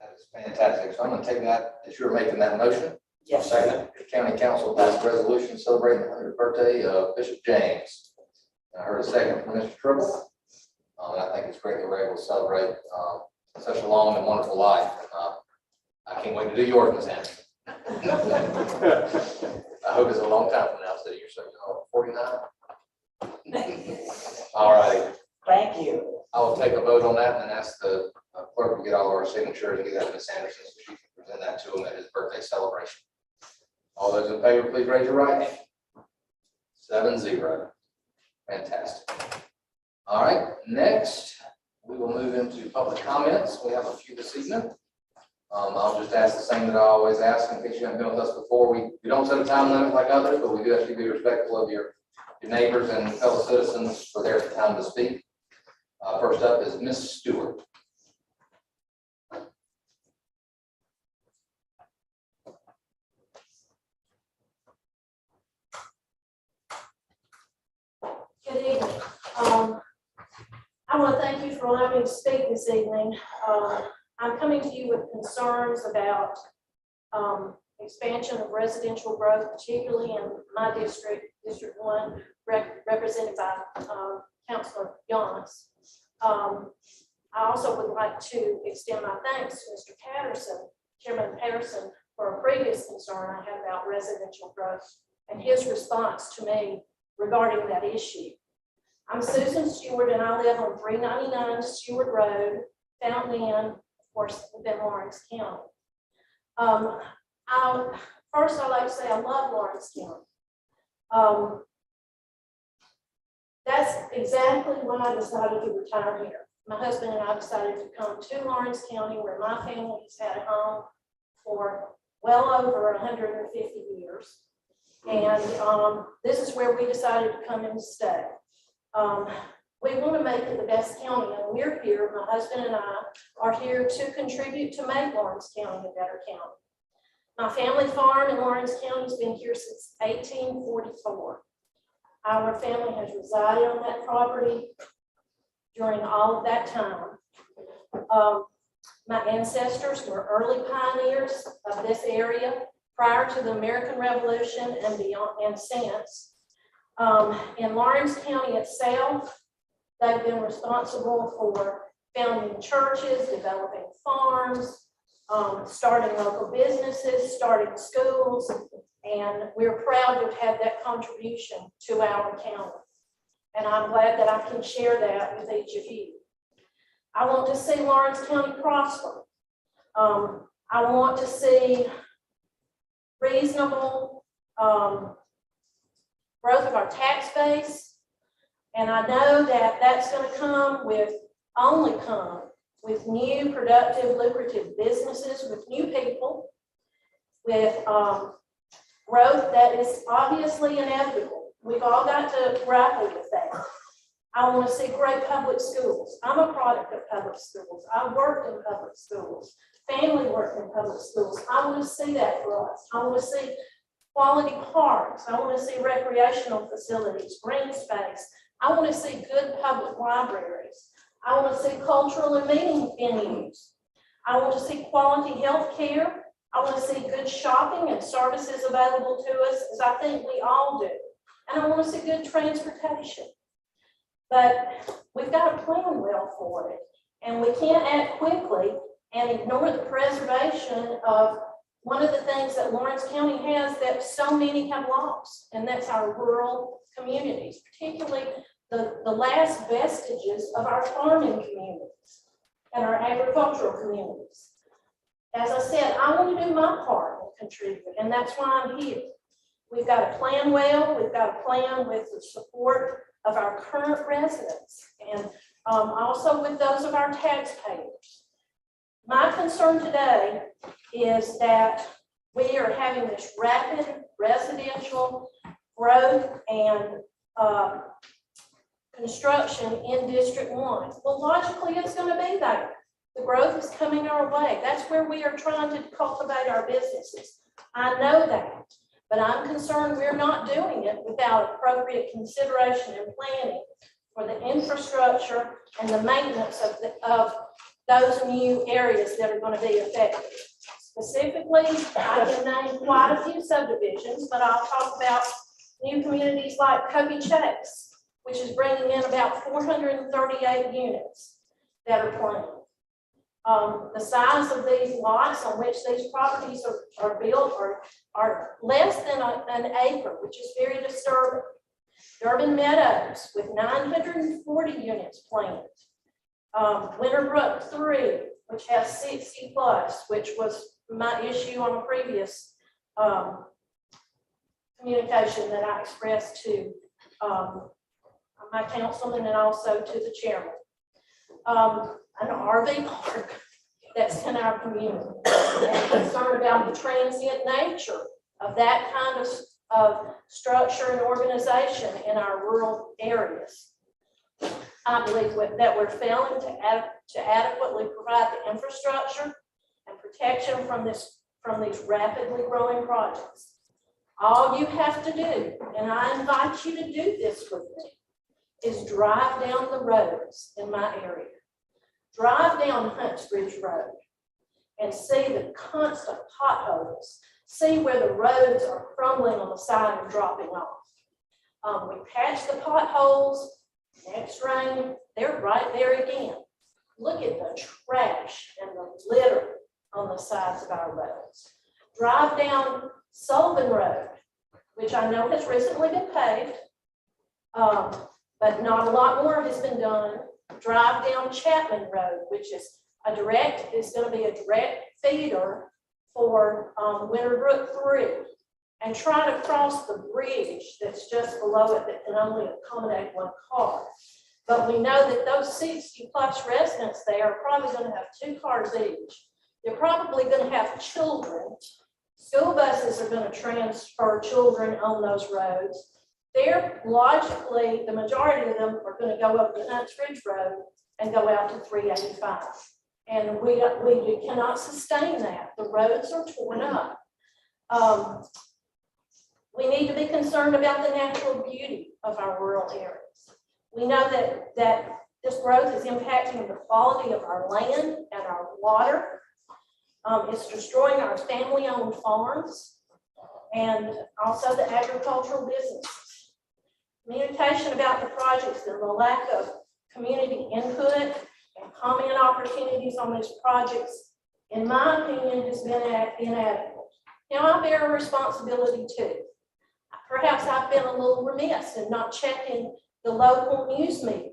That is fantastic. So I'm going to take that as you're making that motion. Yes. Second, the county council passed a resolution celebrating the 100th birthday of Bishop James. I heard a second from Mr. Tribble. And I think it's great that we're able to celebrate such a long and wonderful life. I can't wait to do yours, Ms. Anderson. I hope it's a long time from now, so you're saying 49. All right. Thank you. I will take a vote on that and then ask the clerk to get all of our signatures and get that to Ms. Anderson so she can present that to him at his birthday celebration. All those in favor, please raise your right hand. 7-0. Fantastic. All right, next, we will move into public comments. We have a few this evening. I'll just ask the same that I always ask in case you haven't been with us before. We don't set a time limit like others, but we do have to be respectful of your neighbors and fellow citizens for their time to speak. First up is Ms. Stewart. Good evening. I want to thank you for allowing me to speak this evening. I'm coming to you with concerns about expansion of residential growth, particularly in my district, District 1, represented by Councilor Giannis. I also would like to extend my thanks to Mr. Patterson, Chairman Patterson, for a previous concern I had about residential growth and his response to me regarding that issue. I'm Susan Stewart and I live on 399 Stewart Road, Fountain Inn, of course, within Lawrence County. First, I'd like to say I love Lawrence County. That's exactly when I decided to retire here. My husband and I decided to come to Lawrence County, where my family's had a home for well over 150 years. And this is where we decided to come and stay. We want to make it the best county, and we're here, my husband and I are here to contribute to make Lawrence County a better county. My family farm in Lawrence County has been here since 1844. Our family has resided on that property during all of that time. My ancestors were early pioneers of this area prior to the American Revolution and beyond and since. In Lawrence County itself, they've been responsible for founding churches, developing farms, starting local businesses, starting schools, and we're proud to have had that contribution to our county. And I'm glad that I can share that with each of you. I want to see Lawrence County prosper. I want to see reasonable growth of our tax base. And I know that that's going to only come with new, productive, lucrative businesses, with new people, with growth that is obviously inevitable. We've all got to grapple with that. I want to see great public schools. I'm a product of public schools. I worked in public schools. Family worked in public schools. I want to see that for us. I want to see quality parks. I want to see recreational facilities, green space. I want to see good public libraries. I want to see cultural and meeting venues. I want to see quality health care. I want to see good shopping and services available to us, as I think we all do. And I want to see good transportation. But we've got to plan well for it. And we can't act quickly and ignore the preservation of one of the things that Lawrence County has that so many have lost, and that's our rural communities, particularly the last vestiges of our farming communities and our agricultural communities. As I said, I want to do my part and contribute, and that's why I'm here. We've got to plan well, we've got to plan with the support of our current residents and also with those of our taxpayers. My concern today is that we are having this rapid residential growth and construction in District 1. Well, logically, it's going to be there. The growth is coming our way. That's where we are trying to cultivate our businesses. I know that, but I'm concerned we're not doing it without appropriate consideration and planning for the infrastructure and the maintenance of those new areas that are going to be affected. Specifically, I can name quite a few subdivisions, but I'll talk about new communities like Kobe Chase, which is bringing in about 438 units that are planned. The size of these lots on which these properties are built are less than an acre, which is very disturbing. Durban Meadows with 940 units planned. Winterbrook 3, which has 60 plus, which was my issue on a previous communication that I expressed to my councilman and also to the chairman. An RV park that's in our community. And concerned about the transient nature of that kind of structure and organization in our rural areas. I believe that we're failing to adequately provide the infrastructure and protection from these rapidly growing projects. All you have to do, and I invite you to do this with me, is drive down the roads in my area. Drive down Hunts Ridge Road and see the constant potholes. See where the roads are crumbling on the side and dropping off. We patch the potholes. Next rain, they're right there again. Look at the trash and the litter on the sides of our roads. Drive down Sullivan Road, which I know has recently been paved, but not a lot more has been done. Drive down Chapman Road, which is going to be a direct feeder for Winterbrook 3, and try to cross the bridge that's just below it that can only accommodate one car. But we know that those 60 plus residents there are probably going to have 2 cars each. They're probably going to have children. School buses are going to transfer children on those roads. They're logically, the majority of them are going to go up the Hunts Ridge Road and go out to 385. And we cannot sustain that. The roads are torn up. We need to be concerned about the natural beauty of our rural areas. We know that this growth is impacting the quality of our land and our water. It's destroying our family-owned farms and also the agricultural businesses. Communication about the projects and the lack of community input and comment opportunities on these projects, in my opinion, has been inadequate. Now, I bear a responsibility too. Perhaps I've been a little remiss in not checking the local news media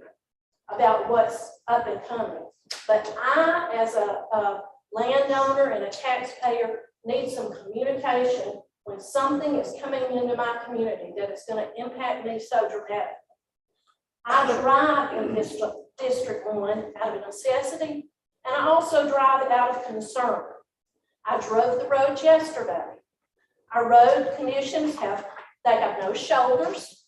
about what's up and coming. But I, as a landowner and a taxpayer, need some communication when something is coming into my community that is going to impact me so dramatically. I drive in District 1 out of necessity, and I also drive it out of concern. I drove the road yesterday. Our road conditions have no shoulders.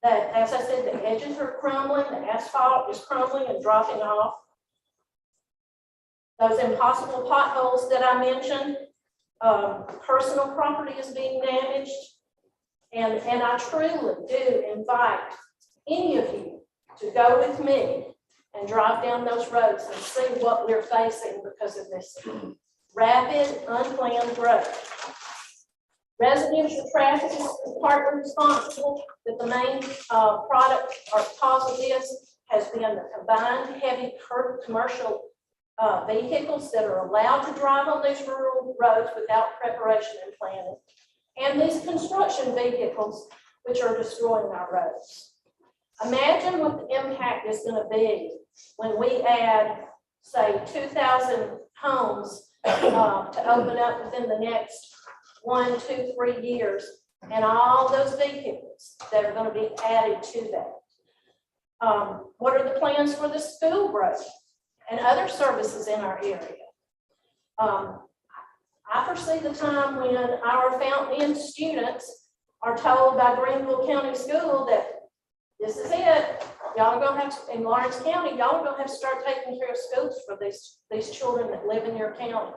That, as I said, the edges are crumbling, the asphalt is crumbling and dropping off. Those impossible potholes that I mentioned, personal property is being damaged. And I truly do invite any of you to go with me and drive down those roads and see what we're facing because of this rapid, unplanned growth. Residential traffic is partly responsible, but the main product or cause of this has been the combined heavy commercial vehicles that are allowed to drive on these rural roads without preparation and planning, and these construction vehicles which are destroying our roads. Imagine what the impact is going to be when we add, say, 2,000 homes to open up within the next 1, 2, 3 years, and all those vehicles that are going to be added to that. What are the plans for the school growth and other services in our area? I foresee the time when our Fountain Inn students are told by Greenville County School that this is it. Y'all are gonna have to, in Lawrence County, y'all are gonna have to start taking care of schools for these children that live in your county.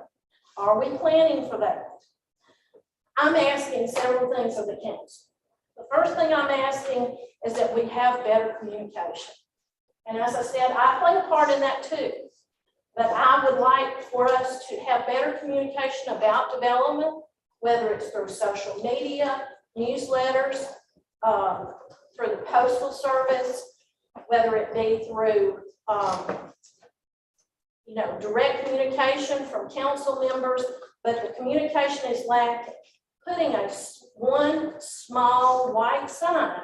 Are we planning for that? I'm asking several things of the council. The first thing I'm asking is that we have better communication. And as I said, I play a part in that too. But I would like for us to have better communication about development, whether it's through social media, newsletters, through the postal service, whether it be through, direct communication from council members, but the communication is lacking. Putting one small white sign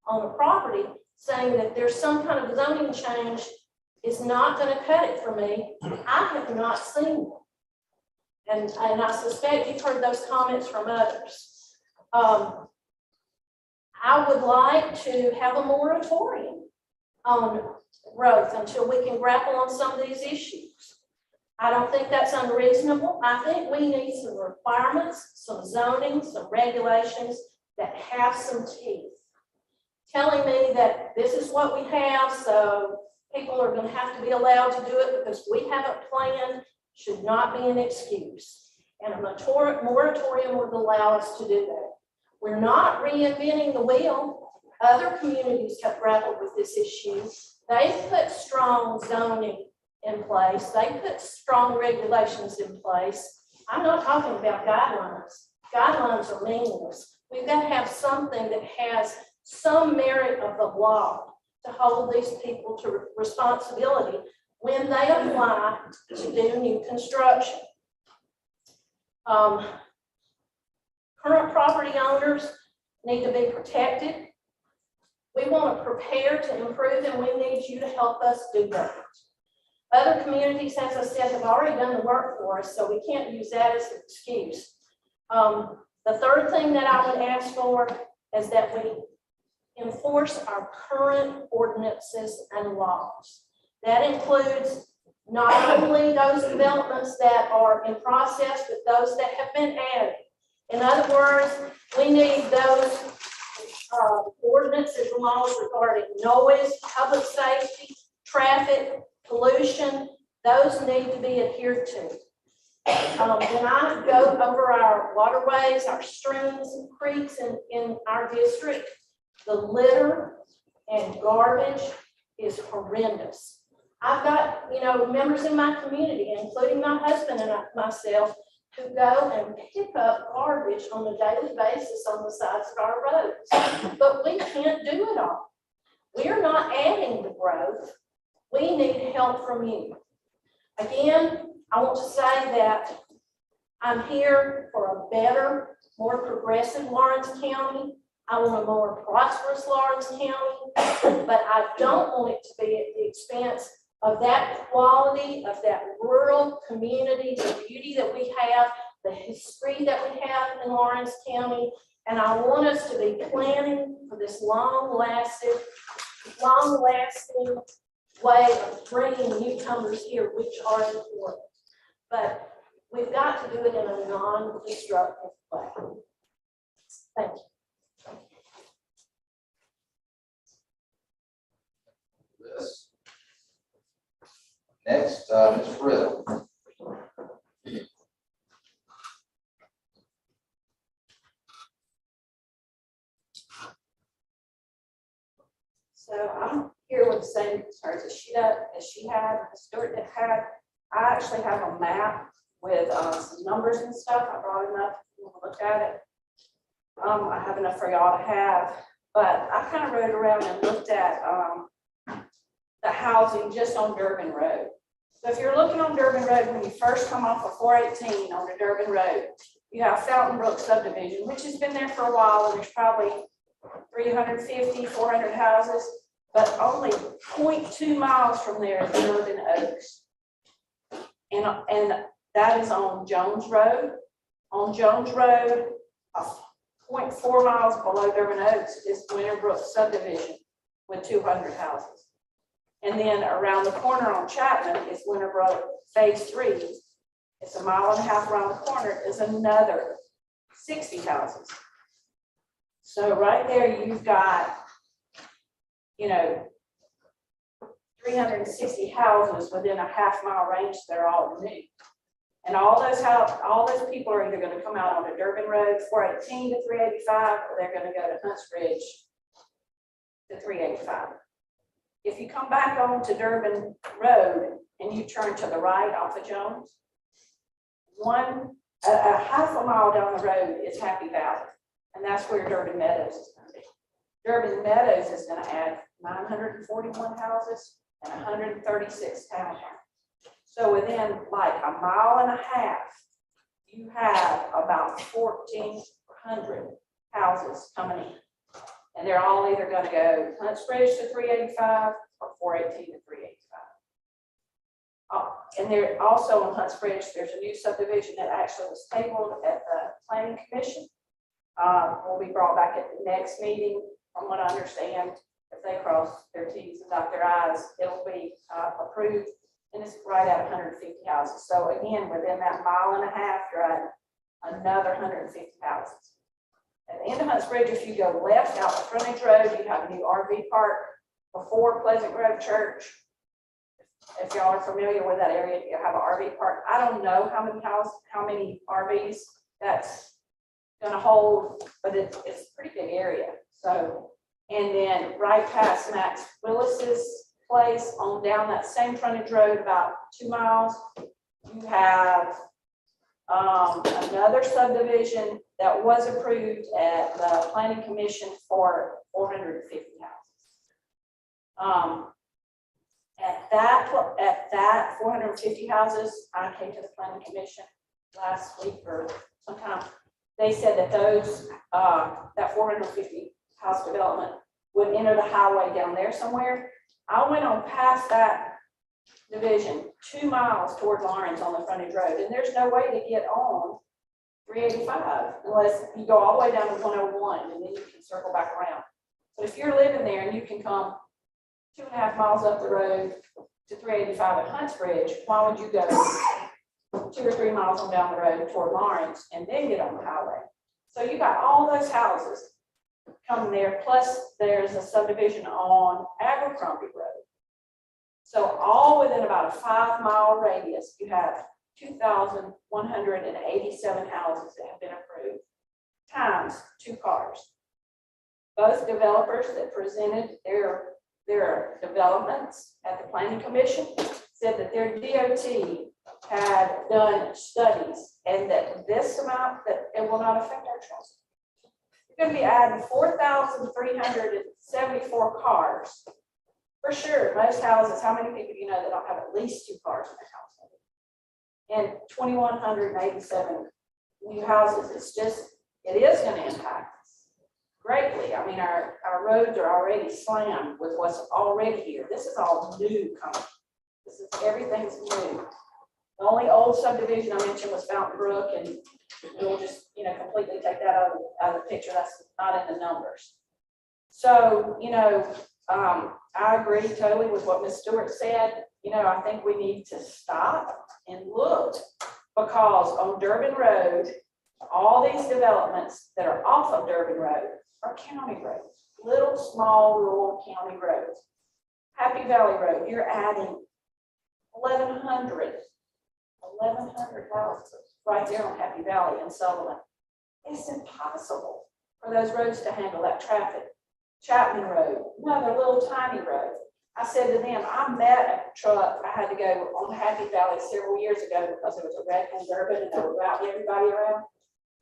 on the property saying that there's some kind of zoning change is not going to cut it for me. I have not seen one. And I suspect you've heard those comments from others. I would like to have a moratorium on growth until we can grapple on some of these issues. I don't think that's unreasonable. I think we need some requirements, some zoning, some regulations that have some teeth. Telling me that this is what we have, so people are going to have to be allowed to do it because we haven't planned should not be an excuse. And a moratorium would allow us to do that. We're not reinventing the wheel. Other communities have grappled with this issue. They've put strong zoning in place. They put strong regulations in place. I'm not talking about guidelines. Guidelines are meaningless. We've got to have something that has some merit of the law to hold these people to responsibility when they apply to do new construction. Current property owners need to be protected. We want to prepare to improve, and we need you to help us do that. Other communities, as I said, have already done the work for us, so we can't use that as an excuse. The third thing that I would ask for is that we enforce our current ordinances and laws. That includes not only those developments that are in process, but those that have been added. In other words, we need those ordinances and laws regarding noise, public safety, traffic, pollution. Those need to be adhered to. When I go over our waterways, our streams and creeks in our district, the litter and garbage is horrendous. I've got, members in my community, including my husband and myself, who go and pick up garbage on a daily basis on the sides of our roads. But we can't do it all. We're not adding the growth. We need help from you. Again, I want to say that I'm here for a better, more progressive Lawrence County. I want a more prosperous Lawrence County, but I don't want it to be at the expense of that quality, of that rural community, the beauty that we have, the history that we have in Lawrence County. And I want us to be planning for this long-lasting way of bringing newcomers here, which are important. But we've got to do it in a non-destructive way. Thank you. This. Next, Ms. Riddle. So I'm here with the same concerns as she had, Stuart had. I actually have a map with some numbers and stuff. I brought them up if you want to look at it. I have enough for y'all to have, but I kind of rode around and looked at the housing just on Durban Road. So if you're looking on Durban Road, when you first come off of 418 on the Durban Road, you have Fountain Brook subdivision, which has been there for a while, and there's probably 350, 400 houses, but only 0.2 miles from there is Durban Oaks. And that is on Jones Road. On Jones Road, 0.4 miles below Durban Oaks is Winterbrook subdivision with 200 houses. And then around the corner on Chapman is Winterbrook Phase 3. It's 1.5 miles around the corner is another 60 houses. So right there, you've got, 360 houses within a 1/2 mile range that are all new. And all those people are either going to come out onto Durban Road, 418 to 385, or they're going to go to Hunts Ridge to 385. If you come back onto Durban Road and you turn to the right off of Jones, a 1/2 mile down the road is Happy Valley, and that's where Durban Meadows is going to be. Durban Meadows is going to add 941 houses and 136 townhomes. So within like 1.5 miles, you have about 1,400 houses coming in. And they're all either going to go Hunts Ridge to 385 or 418 to 385. And there also on Hunts Ridge, there's a new subdivision that actually was tabled at the Planning Commission. Will be brought back at the next meeting. From what I understand, if they cross their T's and dot their I's, it'll be approved. And it's right at 150 houses. So again, within that 1.5 miles, you're at another 150 houses. At the end of Hunts Ridge, if you go left out the frontage road, you have a new RV park before Pleasant Grove Church. If y'all are familiar with that area, you have an RV park. I don't know how many RVs that's going to hold, but it's a pretty big area. So, and then right past Max Willis's place on down that same frontage road, about 2 miles, you have another subdivision that was approved at the Planning Commission for 450 houses. At that 450 houses, I came to the Planning Commission last week or sometime. They said that that 450 house development would enter the highway down there somewhere. I went on past that division 2 miles toward Lawrence on the frontage road, and there's no way to get on 385 unless you go all the way down to 101 and then you can circle back around. But if you're living there and you can come 2.5 miles up the road to 385 at Hunts Ridge, why would you go 2 or 3 miles on down the road toward Lawrence and then get on the highway? So you got all those houses coming there, plus there's a subdivision on Abercrombie Road. So all within about a 5-mile radius, you have 2,187 houses that have been approved, times 2 cars. Both developers that presented their developments at the Planning Commission said that their DOT had done studies and that this amount, that it will not affect our traffic. You're going to be adding 4,374 cars. For sure, most houses, how many people do you know that don't have at least 2 cars in their house? And 2,187 new houses, it is going to impact us greatly. I mean, our roads are already slammed with what's already here. This is all new coming. Everything's new. The only old subdivision I mentioned was Fountain Brook, and we'll just, completely take that out of the picture. That's not in the numbers. So, I agree totally with what Ms. Stewart said. I think we need to stop and look, because on Durban Road, all these developments that are off of Durban Road are county roads, little small rural county roads. Happy Valley Road, you're adding 1,100 houses right there on Happy Valley in Sullivan. It's impossible for those roads to handle that traffic. Chapman Road, another little tiny road. I said to them, I met a truck. I had to go on Happy Valley several years ago because there was a wreck in Durban and they were routing everybody around.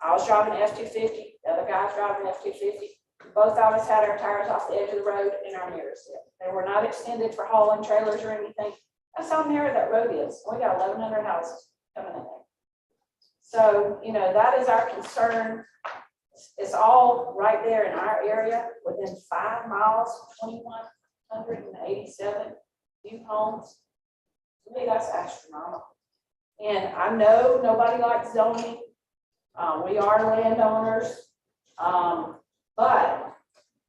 I was driving F-250, the other guy's driving F-250. Both of us had our tires off the edge of the road and our mirrors did. They were not extended for hauling trailers or anything. That's how narrow that road is. We got 1,100 houses coming in there. So, you know, that is our concern. It's all right there in our area, within 5 miles, 2,187 new homes. To me, that's astronomical. And I know nobody likes zoning. We are landowners. But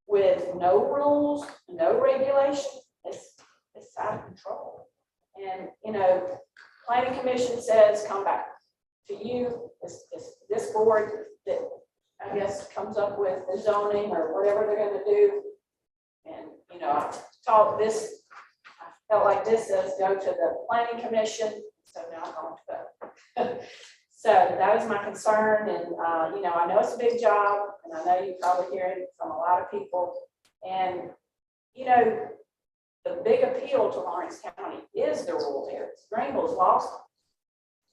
with no rules, no regulation, it's out of control. And, you know, planning commission says, come back to you, this board that I guess comes up with the zoning or whatever they're gonna do. And, you know, I felt like this says go to the planning commission, so now I'm going to go. So that was my concern, and, you know, I know it's a big job, and I know you probably hear it from a lot of people. And, you know, the big appeal to Lawrence County is the rural areas. Greenville's lost them.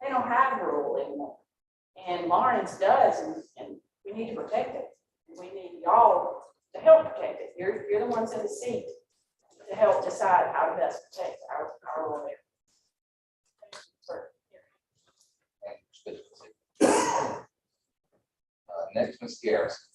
They don't have rural anymore. And Lawrence does, and we need to protect it. We need y'all to help protect it. You're the ones in the seat to help decide how to best protect our rural area. Next, Ms. Garrison.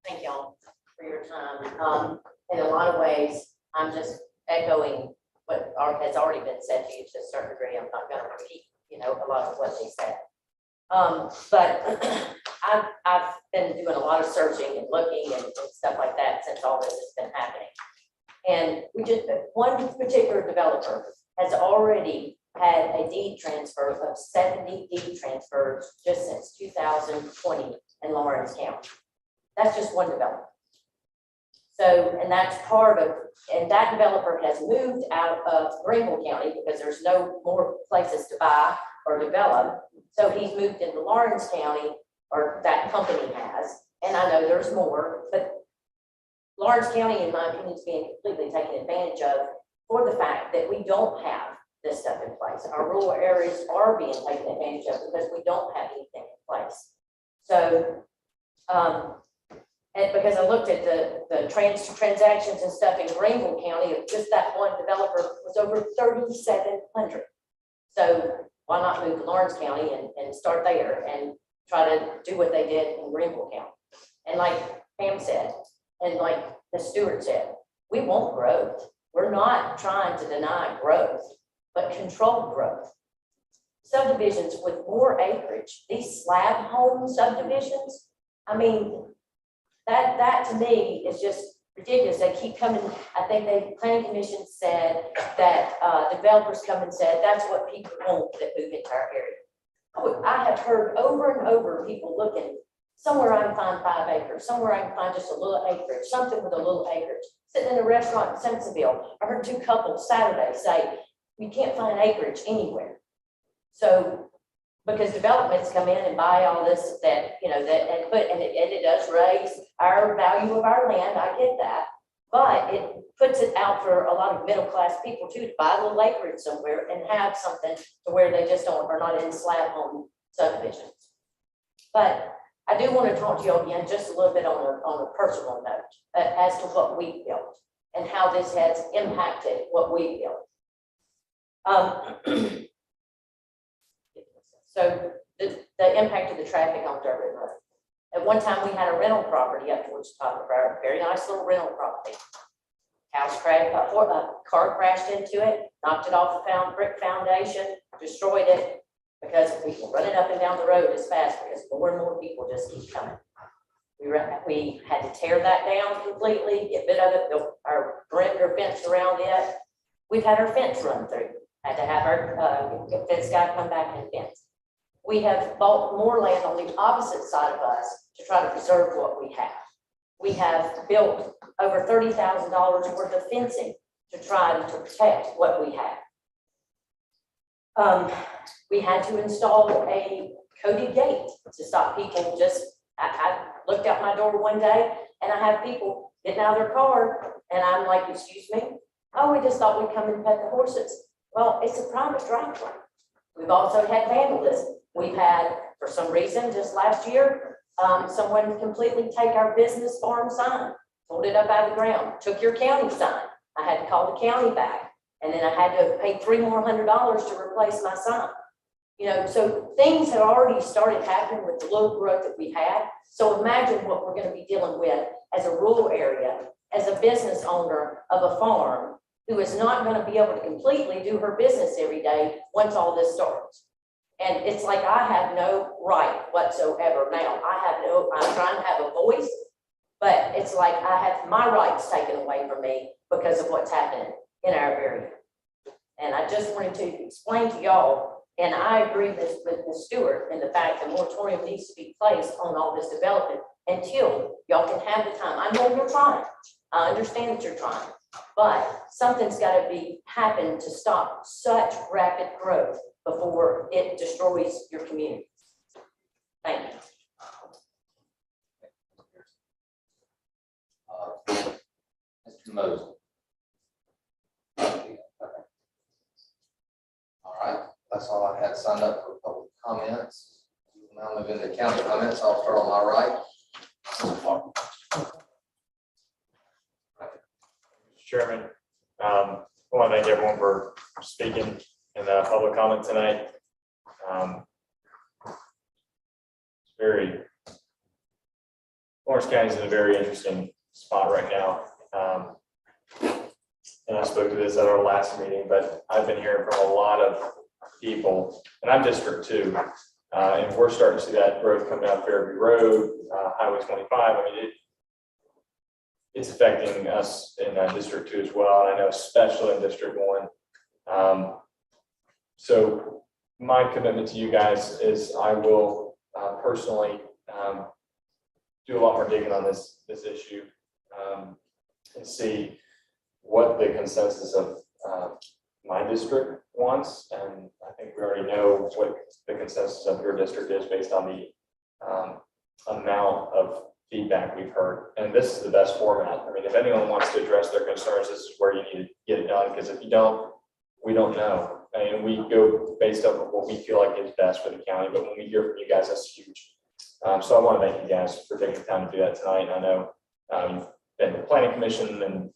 Thank y'all for your time. In a lot of ways, I'm just echoing what has already been said to you to a certain degree. I'm not going to repeat, you know, a lot of what they said. But I've been doing a lot of searching and looking and stuff like that since all this has been happening. And one particular developer has already had a deed transfer of 70 deed transfers just since 2020 in Lawrence County. That's just one developer. So, and that's and that developer has moved out of Greenville County because there's no more places to buy or develop. So he's moved into Lawrence County, or that company has, and I know there's more, but Lawrence County, in my opinion, is being completely taken advantage of for the fact that we don't have this stuff in place. Our rural areas are being taken advantage of because we don't have anything in place. So, and because I looked at the transactions and stuff in Greenville County, of just that one developer was over 3,700. So why not move to Lawrence County and start there and try to do what they did in Greenville County? And like Pam said, and like the Stewart said, we want growth. We're not trying to deny growth, but control growth. Subdivisions with more acreage, these slab home subdivisions, I mean, that to me is just ridiculous. They keep coming. I think the planning commission said that developers come and said that's what people want that move into our area. I have heard over and over people looking, somewhere I can find 5 acres, somewhere I can find just a little acreage, something with a little acreage. Sitting in a restaurant in Simpsonville, I heard 2 couples Saturday say, we can't find acreage anywhere. So, because developments come in and buy all this that, you know, and it does raise our value of our land, I get that. But it puts it out for a lot of middle-class people too, to buy a little acreage somewhere and have something to where they just are not in slab home subdivisions. But I do want to talk to you again just a little bit on a personal note as to what we built and how this has impacted what we built. So the impact of the traffic on Durbin Road. At one time, we had a rental property up towards the top of our very nice little rental property. House crashed, a car crashed into it, knocked it off the brick foundation, destroyed it because of people running up and down the road as fast because more and more people just keep coming. We had to tear that down completely, get rid of it, built our perimeter fence around it. We've had our fence run through, had to have our fence guy come back and fence. We have bought more land on the opposite side of us to try to preserve what we have. We have built over $30,000 worth of fencing to try to protect what we have. We had to install a coded gate to stop people I looked out my door one day and I have people getting out of their car and I'm like, excuse me? Oh, we just thought we'd come and pet the horses. Well, it's a private driveway. We've also had vandalism. We've had, for some reason, just last year, someone completely take our business farm sign, pulled it up out of the ground, took your county sign. I had to call the county back, and then I had to pay $300 more to replace my sign. You know, so things had already started happening with the little growth that we had. So imagine what we're going to be dealing with as a rural area, as a business owner of a farm who is not going to be able to completely do her business every day once all this starts. And it's like I have no right whatsoever now. I'm trying to have a voice, but it's like I have my rights taken away from me because of what's happening in our area. And I just wanted to explain to y'all, and I agree with Ms. Stewart in the fact that moratorium needs to be placed on all this development until y'all can have the time. I know you're trying. I understand that you're trying, but something's got to happen to stop such rapid growth before it destroys your community. Thank you. Mr. Moses. All right, that's all I had signed up for public comments. We will now move into county comments. I'll start on my right. Mr. Chairman, I want to thank everyone for speaking in the public comment tonight. Orange County is in a very interesting spot right now. And I spoke to this at our last meeting, but I've been hearing from a lot of people, and I'm District 2, and we're starting to see that growth come down Fairview Road, Highway 25. I mean, it's affecting us in District 2 as well, and I know especially in District 1. So my commitment to you guys is I will personally do a lot more digging on this issue and see what the consensus of my district wants. And I think we already know what the consensus of your district is based on the amount of feedback we've heard. And this is the best format. I mean, if anyone wants to address their concerns, this is where you need to get it done, because if you don't, we don't know. I mean, we go based on what we feel like is best for the county, but when we hear from you guys, that's huge. So I want to thank you guys for taking the time to do that tonight. I know you've been to the planning commission, and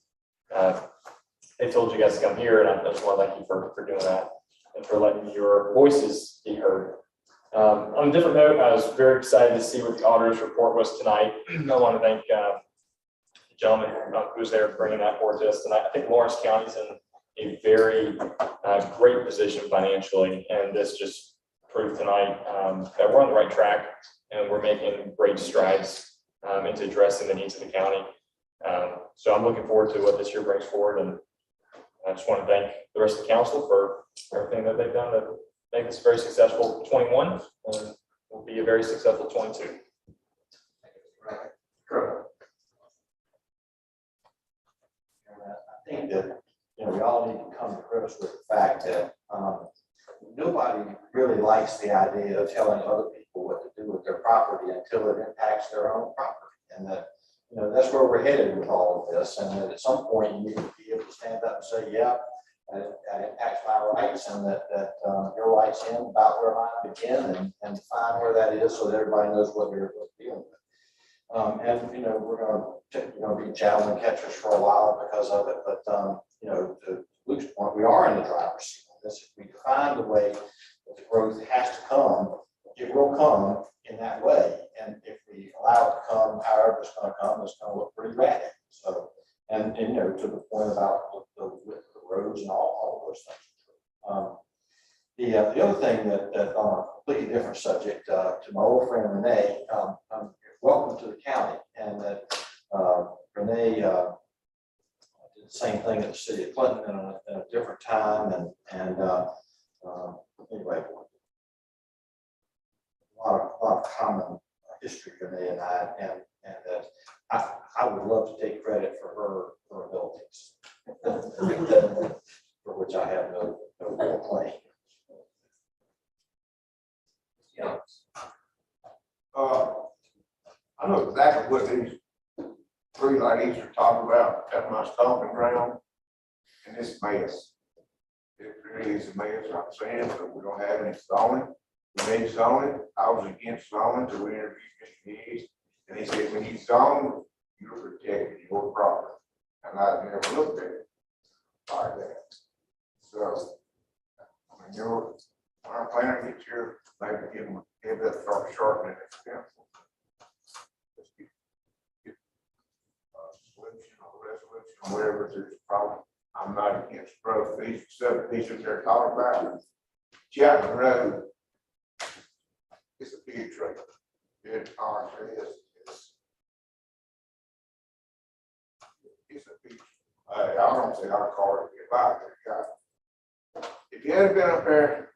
they told you guys to come here, and I just want to thank you for doing that and for letting your voices be heard. On a different note, I was very excited to see what the auditor's report was tonight. I want to thank the gentleman who was there bringing that forward to us tonight. I think Lawrence County is in a very great position financially, and this just proved tonight that we're on the right track and we're making great strides into addressing the needs of the county. So I'm looking forward to what this year brings forward, and I just want to thank the rest of the council for everything that they've done to make this a very successful 21, and will be a very successful 22. Sure. I think that, we all need to come to grips with the fact that nobody really likes the idea of telling other people what to do with their property until it impacts their own property. And that, that's where we're headed with all of this. And that at some point you need to be able to stand up and say, yeah, that impacts my rights, and that your rights end about where mine begin, and define where that is so that everybody knows what they're dealing with. And we're going to be javelin catchers for a while because of it, but to Luke's point, we are in the driver's seat on this. If we define the way that the growth has to come, it will come in that way. And if we allow it to come however it's going to come, it's going to look pretty radical. So, and to the point about the width of the roads and all of those things. The other thing that on a completely different subject, to my old friend Renee, welcome to the county, and that Renee did the same thing at the city of Clinton in a different time, and anyway, a lot of common history, Renee and I, and that I would love to take credit for her abilities, for which I have no real claim. Yeah. I know exactly what these three ladies are talking about at my stomping ground, and this mess. It creates a mess, I'm saying, but we don't have any zoning. We need zoning. I was against zoning until we interviewed Mr. Higgs. And he said, when you zone, you're protecting your property. And I never looked at it like that. So, I mean, you're, when I plan to get your, maybe give that start sharpening its pencil. Just get solution or resolution, whatever there's a problem. I'm not against growth. These subdivisions they're talking about, Chapman Road, it's a big tree. It honestly is. It's a big. I don't say our car to get by there, guy. If you hadn't been up there,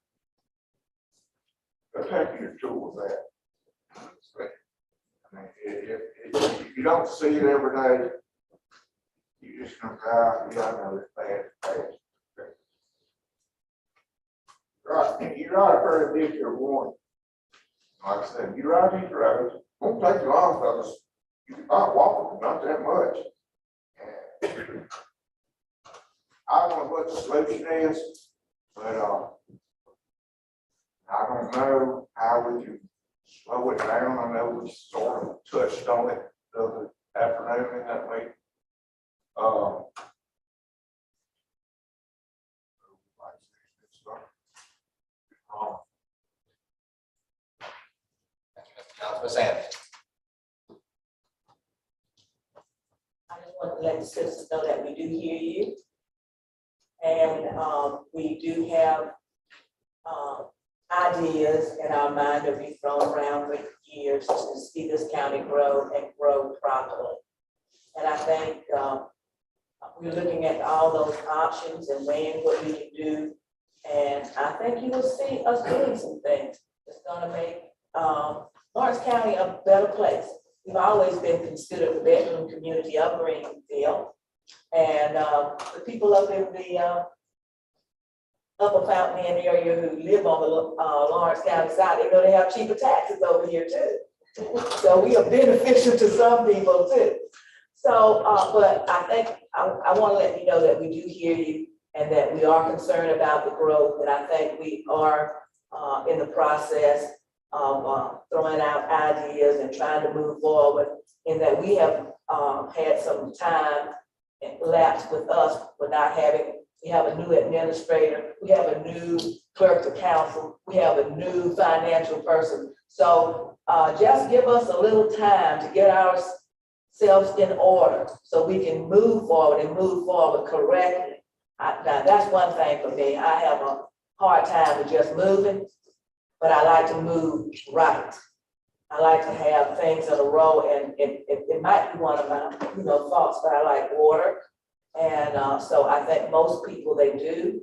I'll take you to tour with that. I mean, if you don't see it every day, you just gonna drive, yeah, I know it's bad. Right, you ride a very big or one. Like I said, you ride these roads, won't take you long, fellas. You can not walk them, not that much. And I don't know what the solution is, but I don't know how we can slow it down. I know we sort of touched on it the other afternoon in that week. Ms. Anderson. I just want to let the citizens know that we do hear you. And we do have ideas in our mind that we've thrown around for years to see this county grow and grow properly. And I think we're looking at all those options and weighing what we can do. And I think you will see us doing some things that's gonna make Lawrence County a better place. We've always been considered the bedroom community of Greenville. And the people up in the Upper Fountain Inn area who live on the Lawrence County side, they know they have cheaper taxes over here too. So we are beneficial to some people too. So, but I think I want to let you know that we do hear you and that we are concerned about the growth. And I think we are in the process of throwing out ideas and trying to move forward, in that we have had some time lapse with us without having. We have a new administrator, we have a new clerk to council, we have a new financial person. So just give us a little time to get ourselves in order so we can move forward and move forward correctly. Now that's one thing for me. I have a hard time with just moving, but I like to move right. I like to have things in a row, and it might be one of my thoughts, but I like order. And so I think most people, they do.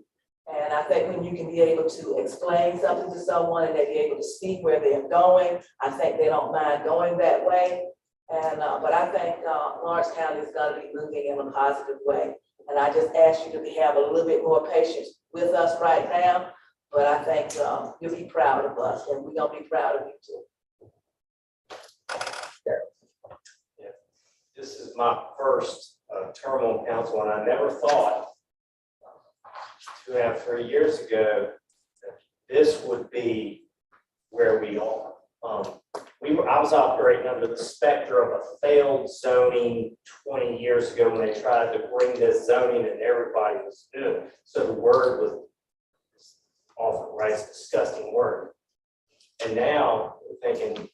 And I think when you can be able to explain something to someone and they be able to see where they're going, I think they don't mind going that way. And but I think Lawrence County is going to be moving in a positive way. And I just ask you to have a little bit more patience with us right now. But I think you'll be proud of us, and we're going to be proud of you too. Yeah. This is my first term on council, and I never thought 2.5–3 years ago that this would be where we are. I was operating under the specter of a failed zoning 20 years ago when they tried to bring this zoning and everybody was doing it. So the word was awful, right? It's a disgusting word. And now we're thinking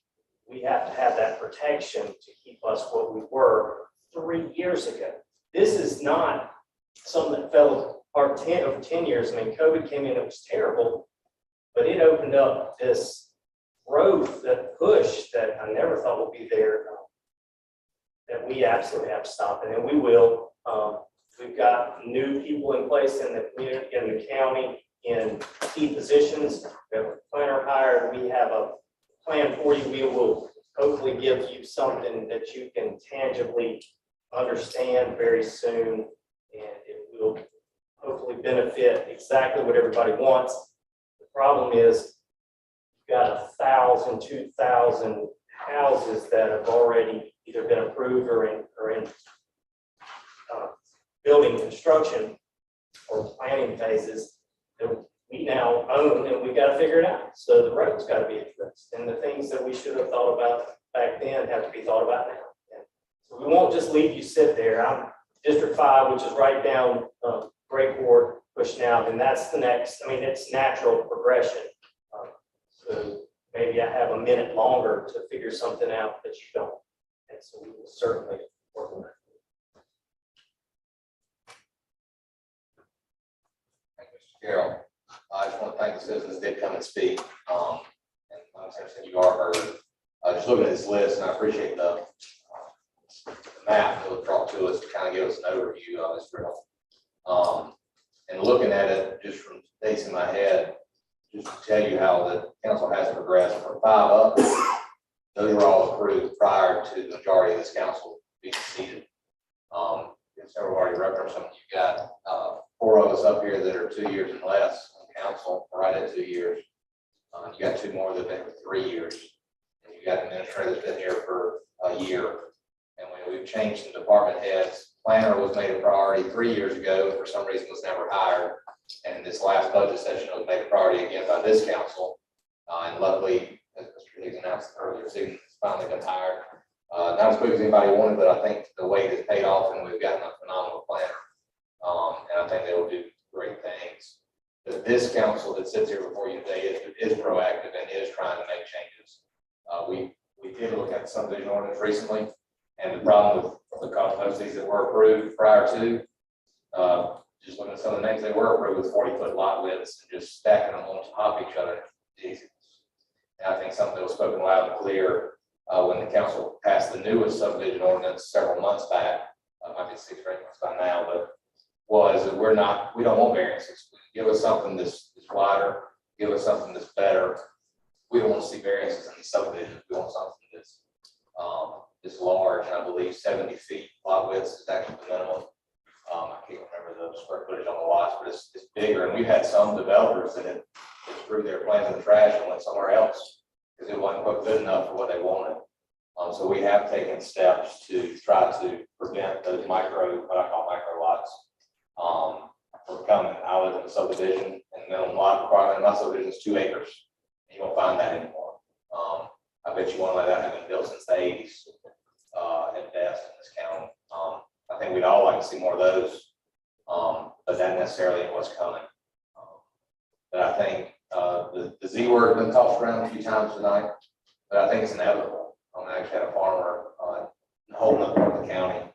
we have to have that protection to keep us what we were 3 years ago. This is not something that fell apart over 10 years. I mean, COVID came in, it was terrible, but it opened up this growth, that push that I never thought would be there, that we absolutely have to stop, and we will. We've got new people in place in the community, in the county, in key positions. We have a planner hired. We have a plan for you. We will hopefully give you something that you can tangibly understand very soon, and it will hopefully benefit exactly what everybody wants. The problem is you've got 1,000, 2,000 houses that have already either been approved or in building construction or planning phases, we now own, and we gotta figure it out. So the road's gotta be addressed, and the things that we should have thought about back then have to be thought about now. And so we won't just leave you sit there. I'm District 5, which is right down Great Court, pushing out, and that's the next, I mean, it's natural progression. So maybe I have a minute longer to figure something out that you don't. And so we will certainly work on that. Thank you, Mr. Carroll. I just want to thank the citizens that did come and speak. And like I said, you are heard. Just looking at this list, and I appreciate the map that was brought to us to kind of give us an overview of this drill. And looking at it just from dates in my head, just to tell you how the council has progressed from 5 up, those were all approved prior to the majority of this council being seated. Several already referenced them. You've got 4 of us up here that are 2 years and less on council, right at 2 years. You got 2 more that have been for 3 years. And you got an administrator that's been here for a year. And when we've changed the department heads, planner was made a priority 3 years ago, for some reason was never hired. And in this last budget session, it was made a priority again by this council. And luckily, as Mr. Higgs announced earlier, Stephen has finally been hired. Not as quick as anybody wanted, but I think the wait has paid off and we've gotten a phenomenal planner. And I think they will do great things. But this council that sits here before you today is proactive and is trying to make changes. We did look at the subdivision ordinance recently, and the problem with the cost of these that were approved prior to, just looking at some of the names they were approved with 40-foot lot widths and just stacking them on top of each other. And I think something that was spoken loud and clear when the council passed the newest subdivision ordinance several months back, might be 6 or 8 months by now, but was that we don't want variances. Give us something that's wider, give us something that's better. We don't want to see variances in the subdivision. We want something that's large, and I believe 70 feet lot width is actually the minimum. I can't remember the square footage on the lots, but it's bigger. And we've had some developers that had threw their plans in the trash and went somewhere else because it wasn't quite good enough for what they wanted. So we have taken steps to try to prevent those what I call micro lots, from coming. I live in a subdivision, and minimum lot requirement in my subdivision is 2 acres. You won't find that anymore. I bet you one like that has been built since the 80s at best in this county. I think we'd all like to see more of those, but that necessarily ain't what's coming. But I think the Z word has been tossed around a few times tonight, but I think it's inevitable. I actually had a farmer in a whole other part of the county.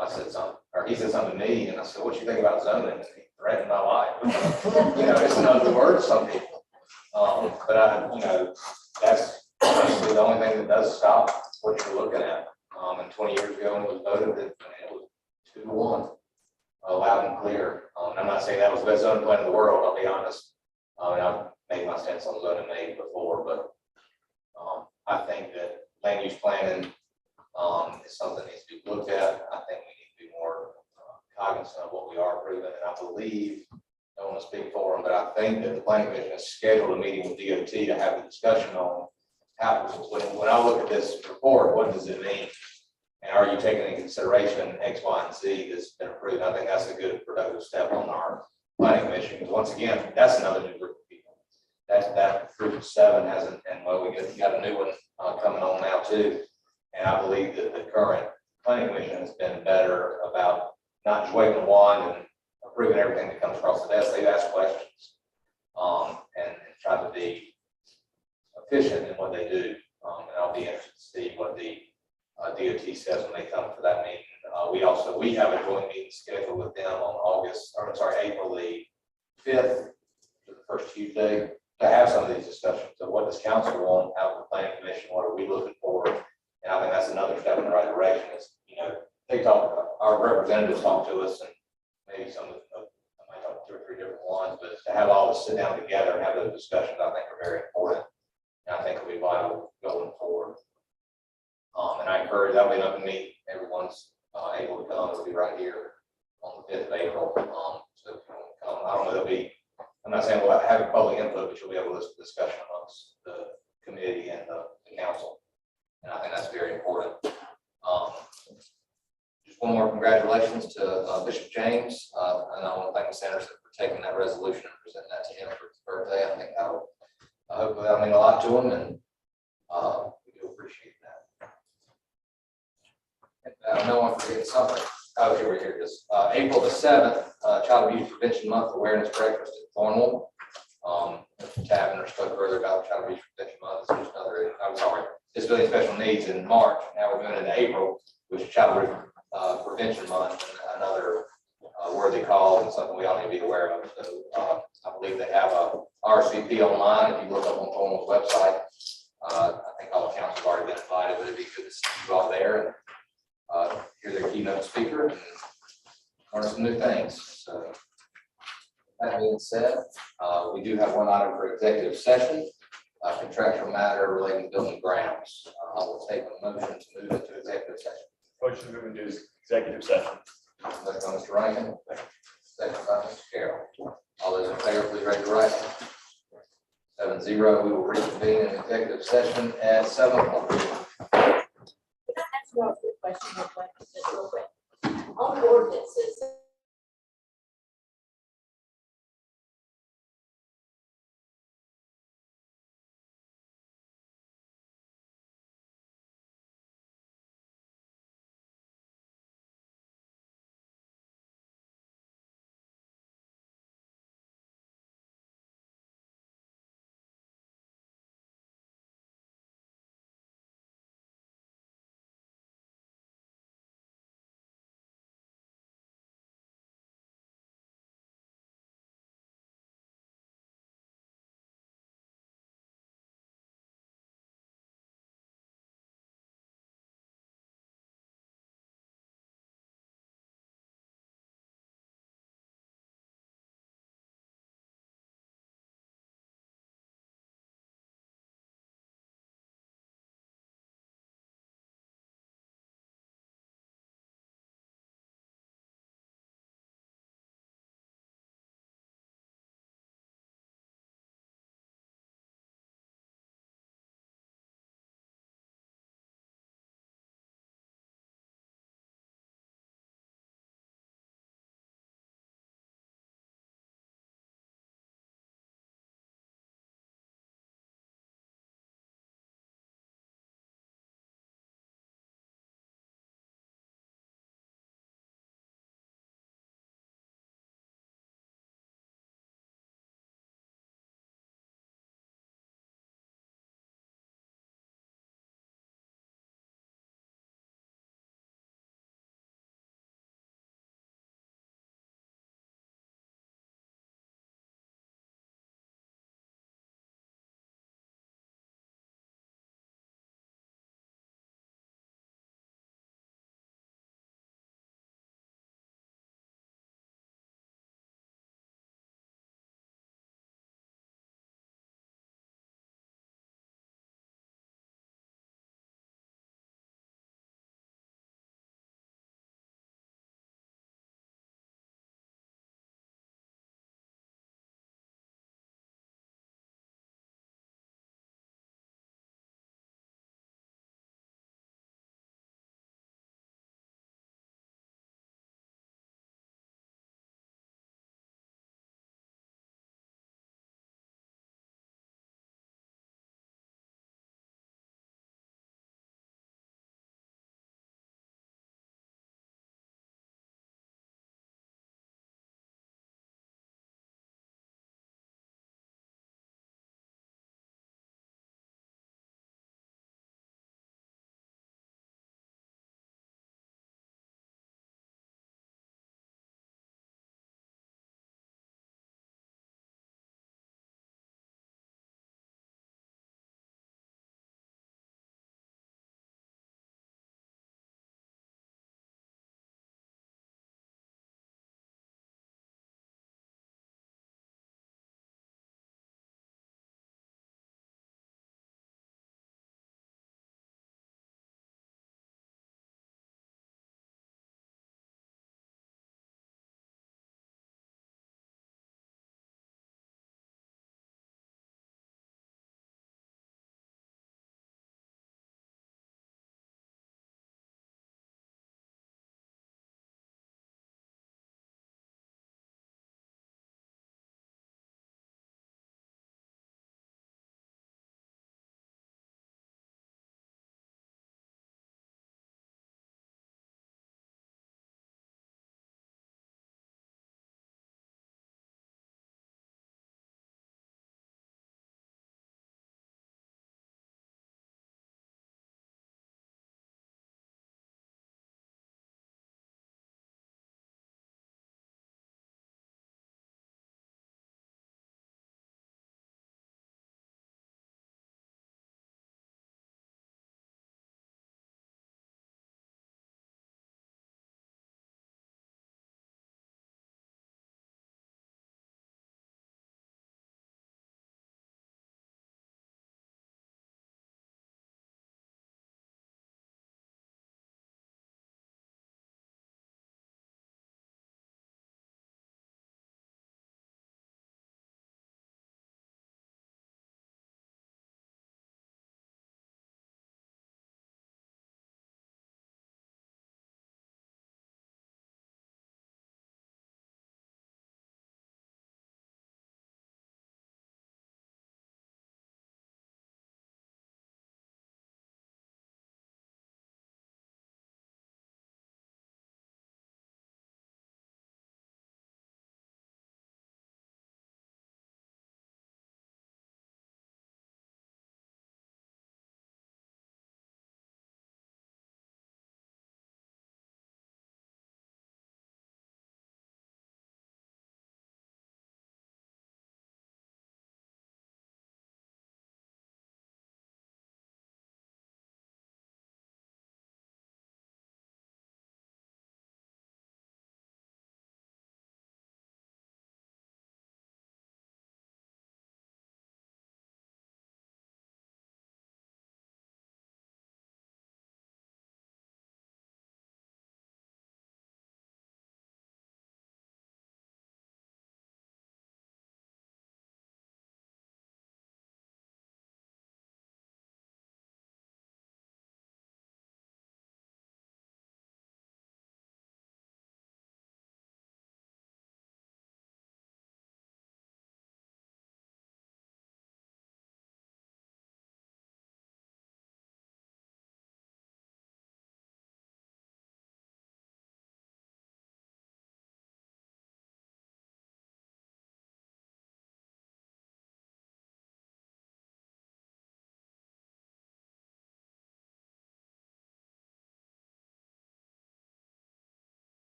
I said something, or he said something to me, and I said, "What you think about zoning?" And he threatened my life. It's an ugly word to some people. But that's basically the only thing that does stop what you're looking at. And 20 years ago, when it was voted, it was 2-1, loud and clear. I'm not saying that was the best zoning plan in the world, I'll be honest. I've made my stance on zoning made before, but I think that land use planning is something that needs to be looked at. I think we need to be more cognizant of what we are approving, and I believe, I don't want to speak for them, but I think that the planning commission has scheduled a meeting with DOT to have a discussion on how, when I look at this report, what does it mean? And are you taking into consideration X, Y, and Z that's been approved? I think that's a good productive step on our planning commission, because once again, that's another new group of people. That group of 7 hasn't, and well, we got a new one coming on now too. And I believe that the current planning commission has been better about not just waving a wand and approving everything that comes across the desk. They've asked questions and tried to be efficient in what they do. And I'll be interested to see what the DOT says when they come for that meeting. We have a joint meeting scheduled with them on April the 5th, the first Tuesday, to have some of these discussions. So what does council want out of the planning commission? What are we looking for? And I think that's another step in the right direction. Is, they our representatives talk to us, and maybe some of them, I might talk 2 or 3 different ones, but to have all of us sit down together and have those discussions, I think are very important. And I think it'll be vital going forward. And I encourage, that'll be an open meeting. Everyone's able to come. It'll be right here on the 5th of April. So if you want to come, I don't know, I'm not saying we'll have a public input, but you'll be able to listen to discussion amongst the committee and the council. And I think that's very important. Just one more congratulations to Bishop James. And I want to thank the Sanderson for taking that resolution and presenting that to him to them, and we do appreciate that. No one forget something. Oh, here it is. April the 7th, Child Abuse Prevention Month Awareness Breakfast at Thornwell. Chapman spoke further about Child Abuse Prevention Month. There's another, I'm sorry, Disability Special Needs in March. Now we're going into April, which is Child Prevention Month, and another worthy cause and something we all need to be aware of. So I believe they have a RSVP online. If you look up on Thornwell's website, I think all the council have already been invited, but it'd be good to see you all there and hear their keynote speaker and learn some new things. So that being said, we do have one item for executive session, contractual matter relating to building grounds. I will take a motion to move into executive session. Motion to move into executive session. Second by Mr. Rankin, second by Mr. Carroll. All those in favor, please raise your right hand. 7-0, we will reconvene in executive session at 7 o'clock. Can I ask you a quick question, just real quick? On ordinances,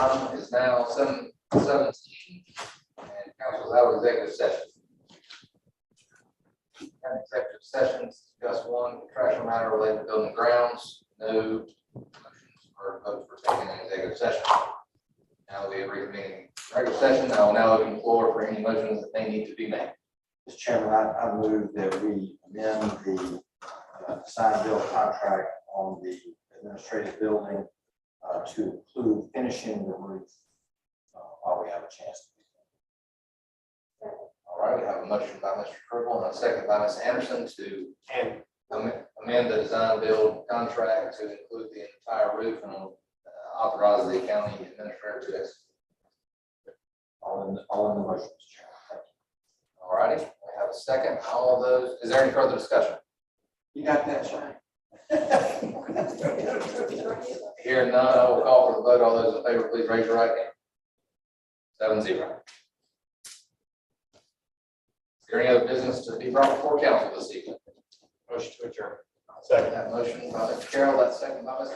Time is now 7:17, and council is out of executive session. And executive sessions, discuss one contractual matter related to building grounds, no motions or votes for taking an executive session. Now we have reconvening regular session. I will now open the floor for any motions that may need to be made. Mr. Chairman, I move that we amend the design build contract on the administrative building to include finishing the roof while we have a chance to do All right, we have a motion by Mr. Cribble and a second by Ms. Anderson to And amend the design build contract to include the entire roof and authorize the county administrator to execute. all in the motion, Mr. Chairman. Thank you. All righty, we have a second. All of those, is there any further discussion? You got that, Shane? Hearing none, I will call for the vote. All those in favor, please raise your right hand. 7-0. Is there any other business to be brought before council this evening? motion to adjourn. Second. That motion by Mr. Carroll, that second by Mr.